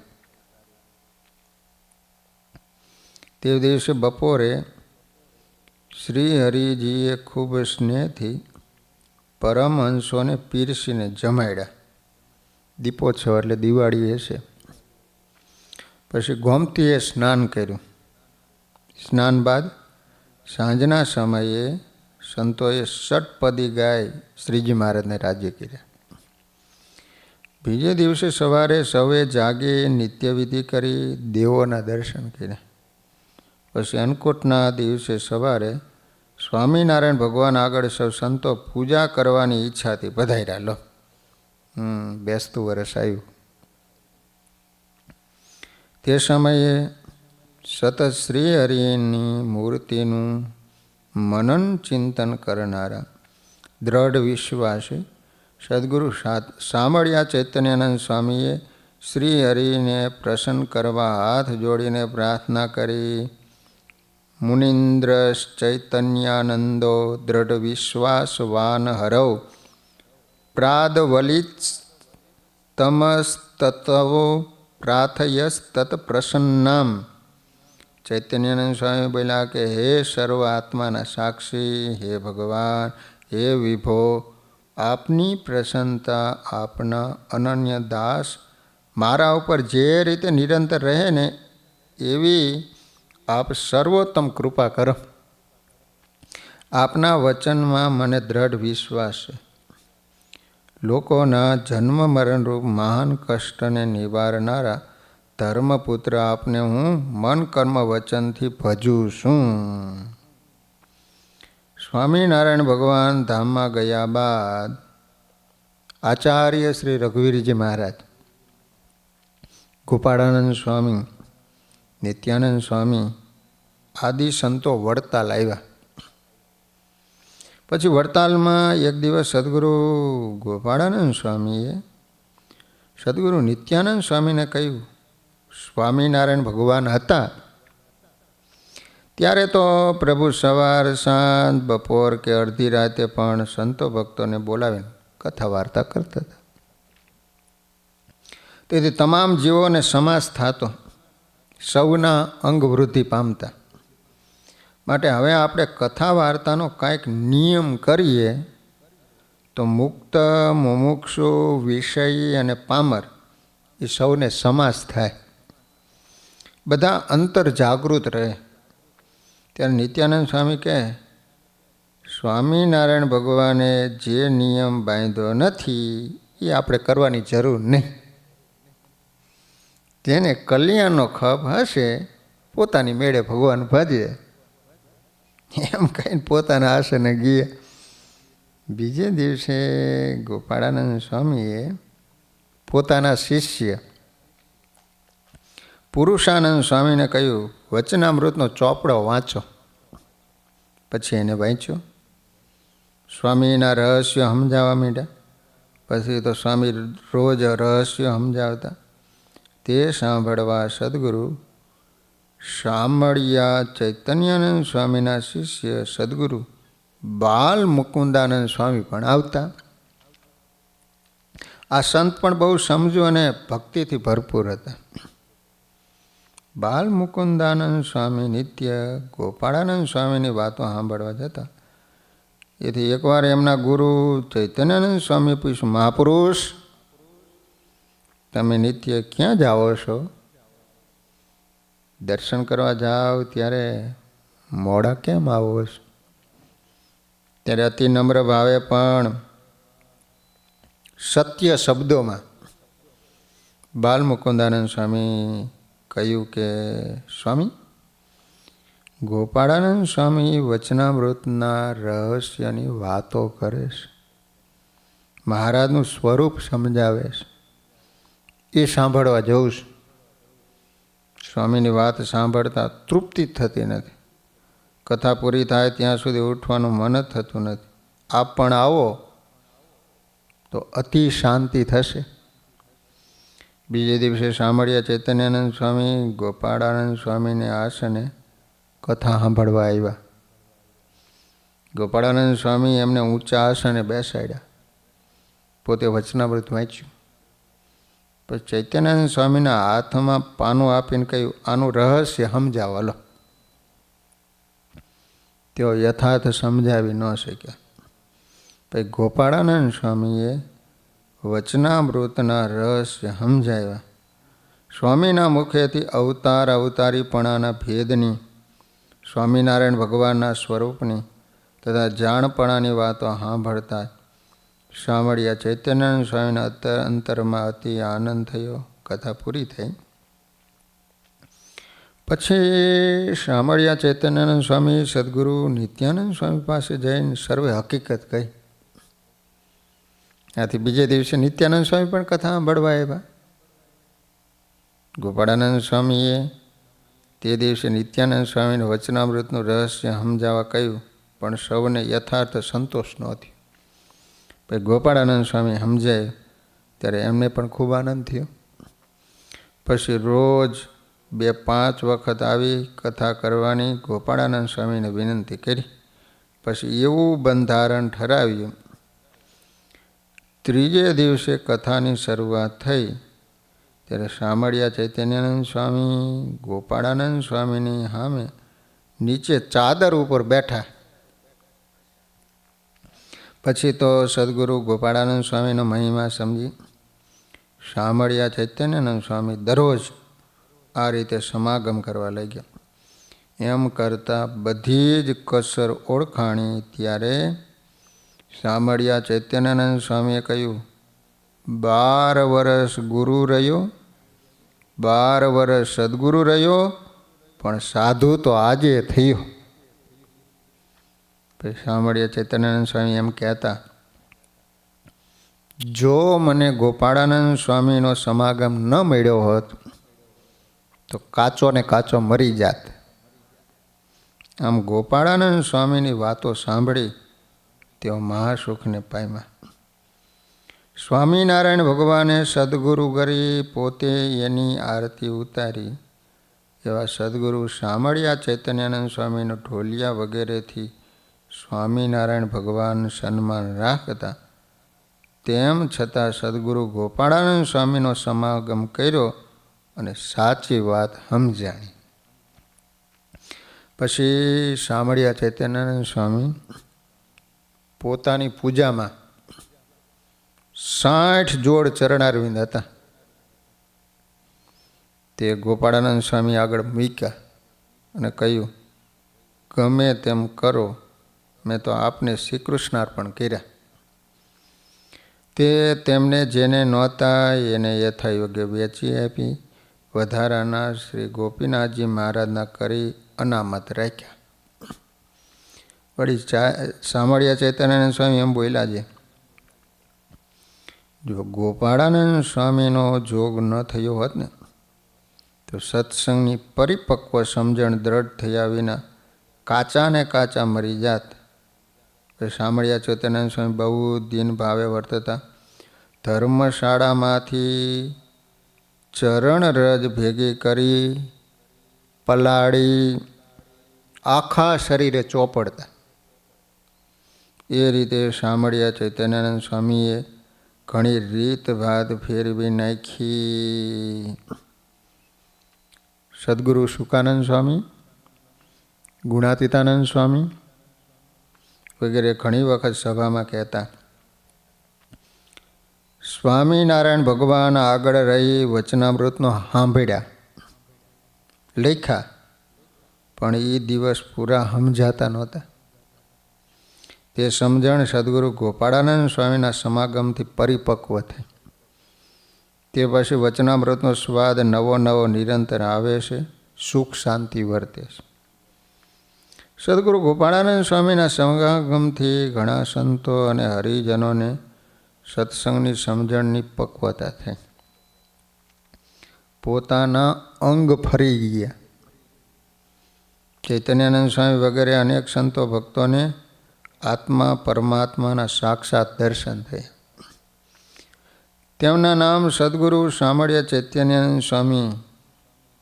તે દિવસે બપોરે શ્રી હરિજીએ ખૂબ સ્નેહથી પરમહંસોને પીરસીને જમાડ્યા. દીપોત્સવ એટલે દિવાળી હશે. પછી ગોમતીએ સ્નાન કર્યું. સ્નાન બાદ સાંજના સમયે સંતોએ ષટપદી ગાય શ્રીજી મહારાજને રાજ્ય કર્યા. બીજે દિવસે સવારે સૌએ જાગી નિત્યવિધિ કરી દેવોના દર્શન કર્યા. પછી અન્નકૂટના દિવસે સવારે સ્વામિનારાયણ ભગવાન આગળ સૌ સંતો પૂજા કરવાની ઈચ્છાથી પધાર્યા. લો, બેસતું વર્ષ આવ્યું. તે સમયે સતત શ્રી હરિની મૂર્તિનું મનન ચિંતન કરનારા દ્રઢ વિશ્વાસી સદગુરુ શામળિયા ચૈતન્યાનંદ સ્વામીએ શ્રી હરિને પ્રસન્ન કરવા હાથ જોડીને પ્રાર્થના કરી. મુનિન્દ્રશ્ચૈતન્યાનંદો દ્રઢ વિશ્વાસવાન હરૌ પ્રાદવલિતમસ્તવો પ્રાર્થયસ્તત પ્રસન્નામ. ચૈતન્યાનંદ સ્વામી બોલ્યા કે હે સર્વ આત્માના સાક્ષી, હે ભગવાન, હે વિભો, આપની પ્રસન્નતા આપના અનન્ય દાસ મારા ઉપર જે રીતે નિરંતર રહે ને એવી આપ સર્વોત્તમ કૃપા કરો. આપના વચનમાં મને દ્રઢ વિશ્વાસ છે. લોકોના જન્મ મરણરૂપ મહાન કષ્ટને નિવારનારા ધર્મપુત્ર આપને હું મન કર્મ વચનથી ભજું છું. સ્વામિનારાયણ ભગવાન ધામમાં ગયા બાદ આચાર્ય શ્રી રઘુવીરજી મહારાજ, ગોપાળાનંદ સ્વામી, નિત્યાનંદ સ્વામી આદિ સંતો વડતાલ આવ્યા. પછી વડતાલમાં એક દિવસ સદગુરુ ગોપાળાનંદ સ્વામીએ સદગુરુ નિત્યાનંદ સ્વામીને કહ્યું, સ્વામિનારાયણ ભગવાન હતા ત્યારે તો પ્રભુ સવાર સાંજ બપોર કે અડધી રાતે પણ સંતો ભક્તોને બોલાવીને કથા વાર્તા કરતા હતા. તેથી તમામ જીવોને સમાસ થતો, સૌના અંગ વૃદ્ધિ પામતા. માટે હવે આપણે કથા વાર્તાનો કાંઈક નિયમ કરીએ તો મુક્ત, મુમુક્ષુ, વિષયી અને પામર એ સૌને સમાસ થાય, બધા અંતર જાગૃત રહે. ત્યારે નિત્યાનંદ સ્વામી કહે, સ્વામિનારાયણ ભગવાને જે નિયમ બાંધ્યો નથી એ આપણે કરવાની જરૂર નહીં. જેને કલ્યાણનો ખપ હશે પોતાની મેળે ભગવાન ભજે, એમ કહીને પોતાના આસને ગયા. બીજે દિવસે ગોપાળાનંદ સ્વામીએ પોતાના શિષ્ય પુરુષાનંદ સ્વામીને કહ્યું, વચનામૃતનો ચોપડો વાંચો. પછી એને વાંચ્યો. સ્વામીના રહસ્યો સમજાવવા માંડ્યા. પછી તો સ્વામી રોજ રહસ્યો સમજાવતા. તે સાંભળવા સદગુરુ શામળિયા ચૈતન્યાનંદ સ્વામીના શિષ્ય સદગુરુ બાલ મુકુંદાનંદ સ્વામી પણ આવતા. આ સંત પણ બહુ સમજુ અને ભક્તિથી ભરપૂર હતા. બાલ મુકુંદાનંદ સ્વામી નિત્ય ગોપાળાનંદ સ્વામીની વાતો સાંભળવા જતા. એથી એકવાર એમના ગુરુ ચૈતન્યાનંદ સ્વામી પૂછ્યું, મહાપુરુષ તમે નિત્ય ક્યાં જાઓ છો? દર્શન કરવા જાઓ ત્યારે મોડા કેમ આવો છો? ત્યારે અતિ નમ્ર ભાવે પણ સત્ય શબ્દોમાં બાલ મુકુંદાનંદ સ્વામી કહ્યું કે સ્વામી, ગોપાળાનંદ સ્વામી વચનામૃતના રહસ્યની વાતો કરે છે, મહારાજનું સ્વરૂપ સમજાવે છે, એ સાંભળવા જવું છું. સ્વામીની વાત સાંભળતા તૃપ્તિ થતી નથી. કથા પૂરી થાય ત્યાં સુધી ઉઠવાનું મન જ થતું નથી. આપ પણ આવો તો અતિ શાંતિ થશે. બીજે દિવસે શામળિયા ચૈતન્યાનંદ સ્વામી ગોપાળાનંદ સ્વામીને આસને કથા સાંભળવા આવ્યા. ગોપાળાનંદ સ્વામી એમને ઊંચા આસને બેસાડ્યા. પોતે વચનામૃત વાંચ્યું. પછી ચૈતન્યાનંદ સ્વામીના હાથમાં પાનું આપીને કહ્યું, આનું રહસ્ય સમજાવો લો. તેઓ યથાર્થ સમજાવી ન શક્યા. પછી ગોપાળાનંદ સ્વામીએ વચનામૃતના રહસ્ય સમજાવ્યા. સ્વામીના મુખેથી અવતાર અવતારીપણાના ભેદની, સ્વામિનારાયણ ભગવાનના સ્વરૂપની તથા જાણપણાની વાતો સાંભળતા શામળિયા ચૈતન્યાનંદ સ્વામીના અંતરમાં અતિ આનંદ થયો. કથા પૂરી થઈ. પછી શામળિયા ચૈતન્યાનંદ સ્વામી સદગુરુ નિત્યાનંદ સ્વામી પાસે જઈને સર્વે હકીકત કહી. આથી બીજે દિવસે નિત્યાનંદ સ્વામી પણ કથા સાંભળવા આવ્યા. ગોપાળાનંદ સ્વામીએ તે દિવસે નિત્યાનંદ સ્વામીને વચનામૃતનું રહસ્ય સમજાવવા કહ્યું, પણ સૌને યથાર્થ સંતોષ નહોતી. પછી ગોપાળાનંદ સ્વામી સમજાય ત્યારે એમને પણ ખૂબ આનંદ થયો. પછી રોજ 2-5 વખત આવી કથા કરવાની ગોપાળાનંદ સ્વામીને વિનંતી કરી. પછી એવું બંધારણ ઠરાવ્યું. ત્રીજે દિવસે કથાની શરૂઆત થઈ ત્યારે શામળિયા ચૈતન્યાનંદ સ્વામી ગોપાળાનંદ સ્વામીની સામે નીચે ચાદર ઉપર બેઠા. પછી તો સદગુરુ ગોપાળાનંદ સ્વામીનો મહિમા સમજી શામળિયા ચૈતન્યાનંદ સ્વામી દરરોજ આ રીતે સમાગમ કરવા લાગ્યા. એમ કરતાં બધી જ કસર ઓળખાણી. ત્યારે શામળિયા ચૈતન્યાનંદ સ્વામીએ કહ્યું, 12 વર્ષ ગુરુ રહ્યો, 12 વર્ષ સદગુરુ રહ્યો, પણ સાધુ તો આજે થયો. પછી શામળિયા ચૈતન્યાનંદ સ્વામી એમ કહેતા, જો મને ગોપાળાનંદ સ્વામીનો સમાગમ ન મળ્યો હોત તો કાચો ને કાચો મરી જાત. આમ ગોપાળાનંદ સ્વામીની વાતો સાંભળી તેઓ મહાસુખને પામ્યા. સ્વામિનારાયણ ભગવાને સદગુરુ કરી પોતે એની આરતી ઉતારી. એવા સદગુરુ શામળિયા ચૈતન્યાનંદ સ્વામીનો ઢોલિયા વગેરેથી સ્વામિનારાયણ ભગવાન સન્માન રાખતા. તેમ છતાં સદગુરુ ગોપાળાનંદ સ્વામીનો સમાગમ કર્યો અને સાચી વાત સમજાણી. પછી શામળિયા ચૈતન્યાનંદ સ્વામી પોતાની પૂજામાં 60 જોડ ચરણારવિંદ હતા. તે ગોપાળાનંદ સ્વામી આગળ મૂક્યા અને કહ્યું, ગમે તેમ કરો, મેં તો આપને શ્રી કૃષ્ણાર્પણ કર્યા. તે તેમને જેને નહોતા એને યથાયોગ્ય વેચી આપી, વધારાના શ્રી ગોપીનાથજી મહારાજના કરી અનામત રાખ્યા. વળી સામળિયા ચૈતન્યાનંદ સ્વામી એમ બોલ્યા છે, જો ગોપાળાનંદ સ્વામીનો જોગ ન થયો હોત ને તો સત્સંગની પરિપક્વ સમજણ દ્રઢ થયા વિના કાચા ને કાચા મરી જાત. સામળિયા ચૈતન્યાનંદ સ્વામી બહુ દિન ભાવે વર્તતા. ધર્મશાળામાંથી ચરણ રજ ભેગી કરી પલાળી આખા શરીરે ચોપડતા. એ રીતે સામળિયા ચૈતન્યાનંદ સ્વામીએ ઘણી રીત ભાત ફેરવી નાખી. સદગુરુ શુકાનંદ સ્વામી, ગુણાતીતાનંદ સ્વામી વગેરે ઘણી વખત સભામાં કહેતા, સ્વામિનારાયણ ભગવાન આગળ રહી વચનામૃતનો સાંભળ્યા, લખ્યા, પણ એ દિવસ પૂરા સમજાતા નહોતા. તે સમજણ સદગુરુ ગોપાળાનંદ સ્વામીના સમાગમથી પરિપક્વ થઈ. તે પછી વચનામૃતનો સ્વાદ નવો નવો નિરંતર આવે છે, સુખ શાંતિ વર્તે છે. સદગુરુ ગોપાળાનંદ સ્વામીના સમાગમથી ઘણા સંતો અને હરિજનોને સત્સંગની સમજણની પક્વતા થઈ. પોતાના અંગ ફરી ગયા. ચૈતન્યાનંદ સ્વામી વગેરે અનેક સંતો ભક્તોને આત્મા પરમાત્માના સાક્ષાત દર્શન થયા. તેમના નામ સદગુરુ સામળિયા ચૈતન્યાનંદ સ્વામી,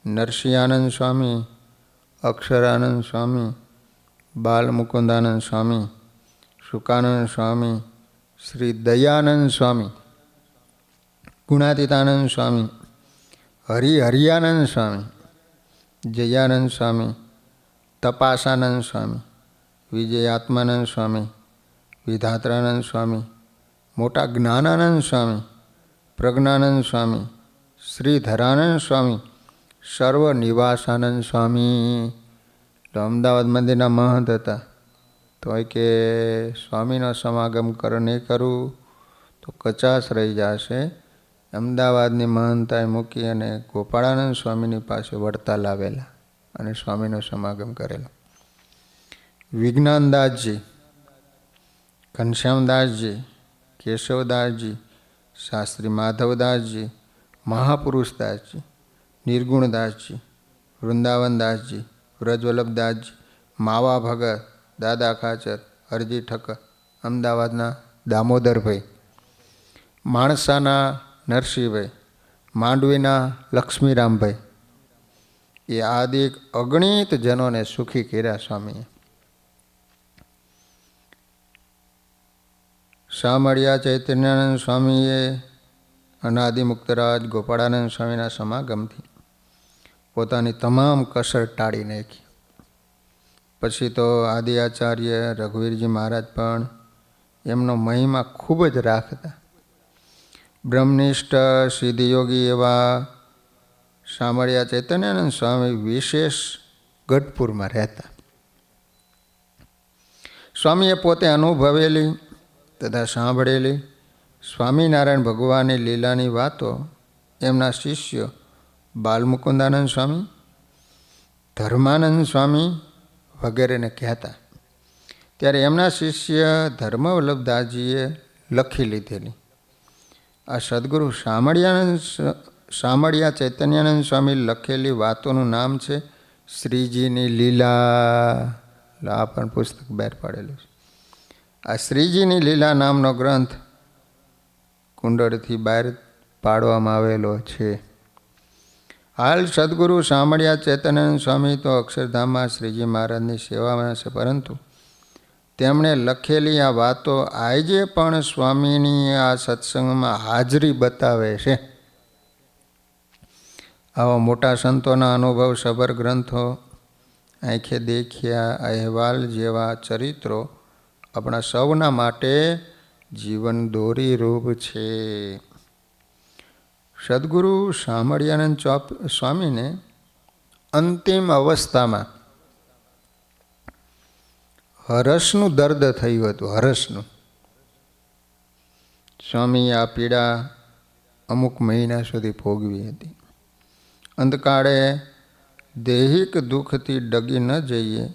નરસિંહાનંદ સ્વામી, અક્ષરાનંદ સ્વામી, બાલમુકુંદાનંદ સ્વામી, શુકાનંદ સ્વામી, શ્રી દયાનંદ સ્વામી, ગુણાતીતાનંદ સ્વામી, હરિહરિયાનંદ સ્વામી, જયાનંદ સ્વામી, તપાસાનંદ સ્વામી, વિજયાત્માનંદ સ્વામી, વિધાત્રાનંદ સ્વામી, મોટા જ્ઞાનાનંદ સ્વામી, પ્રજ્ઞાનંદ સ્વામી, શ્રીધરાનંદ સ્વામી, સર્વનિવાસાનંદ સ્વામી. અમદાવાદ મંદિરના મહંત હતા. તો કે સ્વામીનો સમાગમ નહીં કરું તો કચાશ રહી જશે. અમદાવાદની મહંતાએ મૂકી અને ગોપાળાનંદ સ્વામીની પાસે વડતાલ આવેલા અને સ્વામીનો સમાગમ કરેલો. વિજ્ઞાનદાસજી, ઘનશ્યામદાસજી, કેશવદાસજી, શાસ્ત્રી માધવદાસજી, મહાપુરુષદાસજી, નિર્ગુણદાસજી, વૃંદાવનદાસજી, વ્રજવલ્લભદાસજી, માવા ભગત, દાદા ખાચર, હરજી ઠક્કર, અમદાવાદના દામોદરભાઈ, માણસાના નરસિંહભાઈ, માંડવીના લક્ષ્મીરામભાઈ, એ આદિ અગણિત જનોને સુખી કર્યા સ્વામીએ. સામળિયા ચૈતન્યાનંદ સ્વામીએ અનાદિમુક્તરાજ ગોપાળાનંદ સ્વામીના સમાગમથી પોતાની તમામ કસર ટાળી નાખી. પછી તો આદિ આચાર્ય રઘુવીરજી મહારાજ પણ એમનો મહિમા ખૂબ જ રાખતા. બ્રહ્મનિષ્ઠ સિદ્ધયોગી એવા સામળિયા ચૈતન્યાનંદ સ્વામી વિશેષ ગઢપુરમાં રહેતા. સ્વામીએ પોતે અનુભવેલી તથા સાંભળેલી સ્વામિનારાયણ ભગવાનની લીલાની વાતો એમના શિષ્ય બાલમુકુંદાનંદ સ્વામી, ધર્માનંદ સ્વામી વગેરેને કહેતા. ત્યારે એમના શિષ્ય ધર્મવલ્લભદાસજીએ લખી લીધેલી આ સદગુરુ સામળિયા ચૈતન્યાનંદ સ્વામી લખેલી વાતોનું નામ છે શ્રીજીની લીલા. આ પણ પુસ્તક બહાર પાડેલું છે. આ શ્રીજીની લીલા નામનો ગ્રંથ કુંડળથી બહાર પાડવામાં આવેલો છે. હાલ સદગુરુ સામળિયા ચૈતન્યાનંદ સ્વામી તો અક્ષરધામમાં શ્રીજી મહારાજની સેવામાં છે, પરંતુ તેમણે લખેલી આ વાતો આજે પણ સ્વામીની આ સત્સંગમાં હાજરી બતાવે છે. આવા મોટા સંતોના અનુભવ સભર ગ્રંથો, આંખે દેખ્યા અહેવાલ જેવા ચરિત્રો આપણા સૌના માટે જીવન દોરી રૂપ છે. સદગુરુ શામળિયાનંદ સ્વામીને અંતિમ અવસ્થામાં હરસનું દર્દ થયું હતું. હરસનું. સ્વામી આ પીડા અમુક મહિના સુધી ભોગવી હતી. અંતકાળે દૈહિક દુઃખથી ડગી ન જઈએ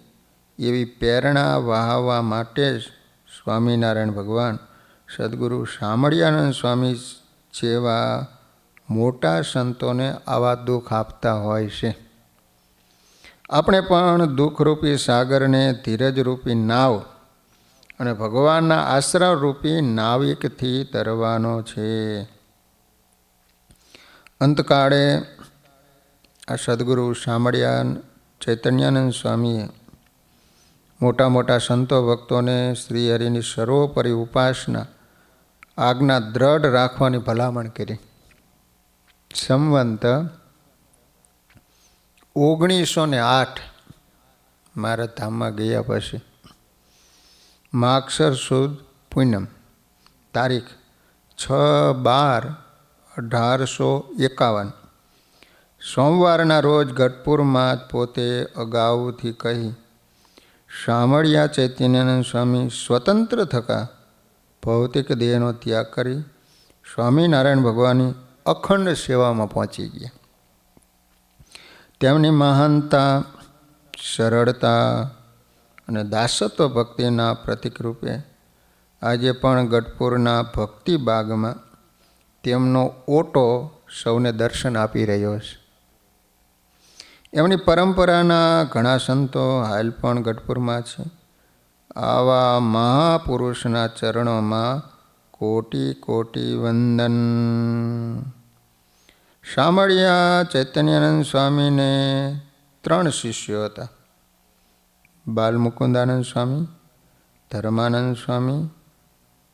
એવી પ્રેરણા વહાવવા માટે જ સ્વામિનારાયણ ભગવાન સદગુરુ શામળિયાનંદ સ્વામી જેવા મોટા સંતોને આવા દુઃખ આપતા હોય છે. આપણે પણ દુઃખરૂપી સાગરને ધીરજરૂપી નાવ અને ભગવાનના આશ્રયરૂપી નાવિકથી તરવાનો છે. અંતકાળે આ સદગુરુ શામળિયા ચૈતન્યાનંદ સ્વામીએ મોટા મોટા સંતો ભક્તોને શ્રીહરિની સર્વોપરી ઉપાસના આજ્ઞા દ્રઢ રાખવાની ભલામણ કરી. સંવંત 1908 મારા ધામમાં ગયા પછી માગસર સુદ પૂનમ તારીખ 6/12/1851 સોમવારના રોજ ગઢપુરમાં પોતે અગાઉથી કહી શામળિયા ચૈતન્યાનંદ સ્વામી સ્વતંત્ર થકા ભૌતિક દેહનો ત્યાગ કરી સ્વામિનારાયણ ભગવાનની અખંડ સેવામાં પહોંચી ગયા. તેમની મહાનતા, સરળતા અને દાસત્વ ભક્તિના પ્રતીક રૂપે આજે પણ ગઢપુરના ભક્તિ બાગમાં તેમનો ઓટો સૌને દર્શન આપી રહ્યો છે. એમની પરંપરાના ઘણા સંતો હાલ પણ ગઢપુરમાં છે. આવા મહાપુરુષના ચરણોમાં કોટી કોટી વંદન. શામળિયા ચૈતન્યાનંદ સ્વામીને 3 શિષ્યો હતા. બાલમુકુંદાનંદ સ્વામી, ધર્માનંદ સ્વામી,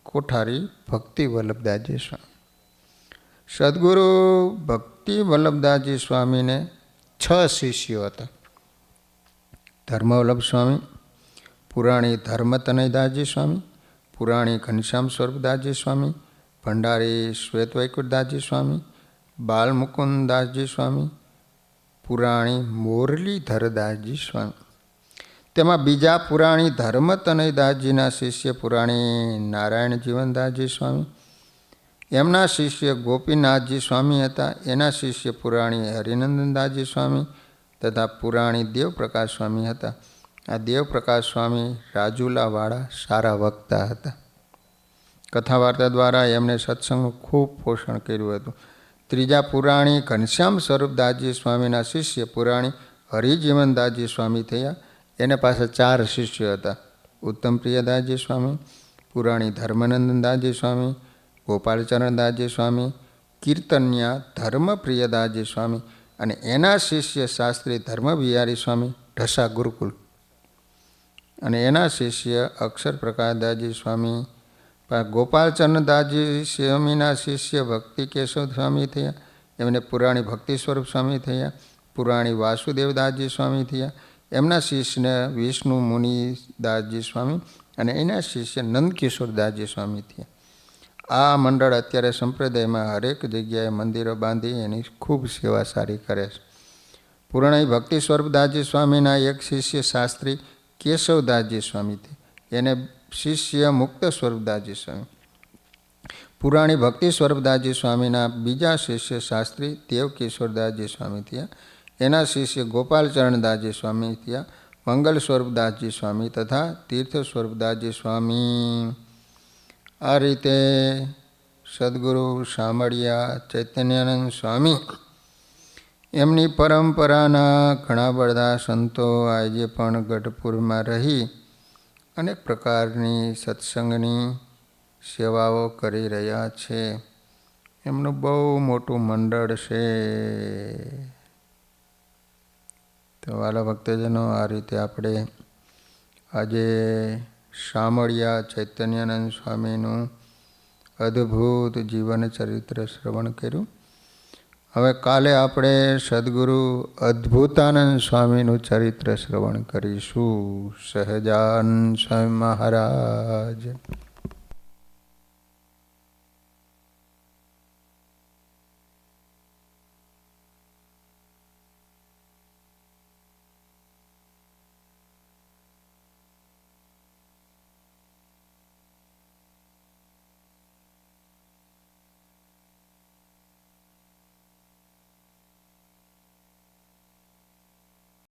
કોઠારી ભક્તિ વલ્લભદાસજી સ્વામી. સદગુરુ ભક્તિ વલ્લભદાસજી સ્વામીને 6 શિષ્યો હતા. ધર્મવલ્લભ સ્વામી, પુરાણી ધર્મતનયદાસજી સ્વામી, પુરાણી ઘનશ્યામ સ્વરૂપદાસજી સ્વામી, ભંડારી શ્વેતવૈકુંઠદાસજી સ્વામી, બાલમુકુંદાસજી સ્વામી, પુરાણી મોરલીધરદાસજી સ્વામી. તેમાં બીજા પુરાણી ધર્મતનયદાસજીના શિષ્ય પુરાણી નારાયણ જીવનદાસજી સ્વામી, એમના શિષ્ય ગોપીનાથજી સ્વામી હતા. એના શિષ્ય પુરાણી હરિનંદનદાસજી સ્વામી તથા પુરાણી દેવપ્રકાશ સ્વામી હતા. આ દેવપ્રકાશ સ્વામી રાજુલાવાળા સારા વક્તા હતા. કથા વાર્તા દ્વારા એમણે સત્સંગનું ખૂબ પોષણ કર્યું હતું. ત્રીજા પુરાણી ઘનશ્યામ સ્વરૂપદાસજી સ્વામીના શિષ્ય પુરાણી હરિજીવનદાસજી સ્વામી થયા. એને પાસે 4 શિષ્યો હતા. ઉત્તમપ્રિયદાસજી સ્વામી, પુરાણી ધર્મનંદનદાસજી સ્વામી, ગોપાલચરણદાસજી સ્વામી, કીર્તન્યા ધર્મપ્રિયદાસજી સ્વામી અને એના શિષ્ય શાસ્ત્રી ધર્મબિહારી સ્વામી ઢસા ગુરુકુલ અને એના શિષ્ય અક્ષર પ્રકાશદાસજી સ્વામી. ગોપાલચરણદાસજી સ્વામીના શિષ્ય ભક્તિ કેશવ સ્વામી થયા. એમને પુરાણી ભક્તિ સ્વરૂપ સ્વામી થયા. પુરાણી વાસુદેવદાસજી સ્વામી થયા. એમના શિષ્યને વિષ્ણુ મુનિદાસજી સ્વામી અને એના શિષ્ય નંદકિશોરદાસજી સ્વામી થયા. આ મંડળ અત્યારે સંપ્રદાયમાં હરેક જગ્યાએ મંદિરો બાંધી એની ખૂબ સેવા સારી કરે છે. પુરાણી ભક્તિ સ્વરૂપદાસજી સ્વામીના એક શિષ્ય શાસ્ત્રી કેશવદાસજી સ્વામી થયા. એને શિષ્ય મુક્ત સ્વરૂપદાસજી સ્વામી. પુરાણી ભક્તિ સ્વરૂપદાસજી સ્વામીના બીજા શિષ્ય શાસ્ત્રી દેવકિશોરદાસજી સ્વામી થયા. એના શિષ્ય ગોપાલચરણદાસજી સ્વામી થયા. મંગલ સ્વરૂપદાસજી સ્વામી તથા તીર્થ સ્વરૂપદાસજી સ્વામી. આ રીતે સદગુરુ શામળિયા ચૈતન્યાનંદ સ્વામી એમની પરંપરાના ઘણા બધા સંતો આજે પણ ગઢપુરમાં રહી અનેક પ્રકારની સત્સંગની સેવાઓ કરી રહ્યા છે. એમનું બહુ મોટું મંડળ છે. તો વાલા ભક્તજનો, આ રીતે આપણે આજે શામળિયા ચૈતન્યાનંદ સ્વામીનું અદ્ભુત જીવન ચરિત્ર શ્રવણ કર્યું. હવે કાલે આપણે સદગુરુ અદ્ભુતાનંદ સ્વામીનું ચરિત્ર શ્રવણ કરીશું. સહજાનંદ સ્વામી મહારાજ.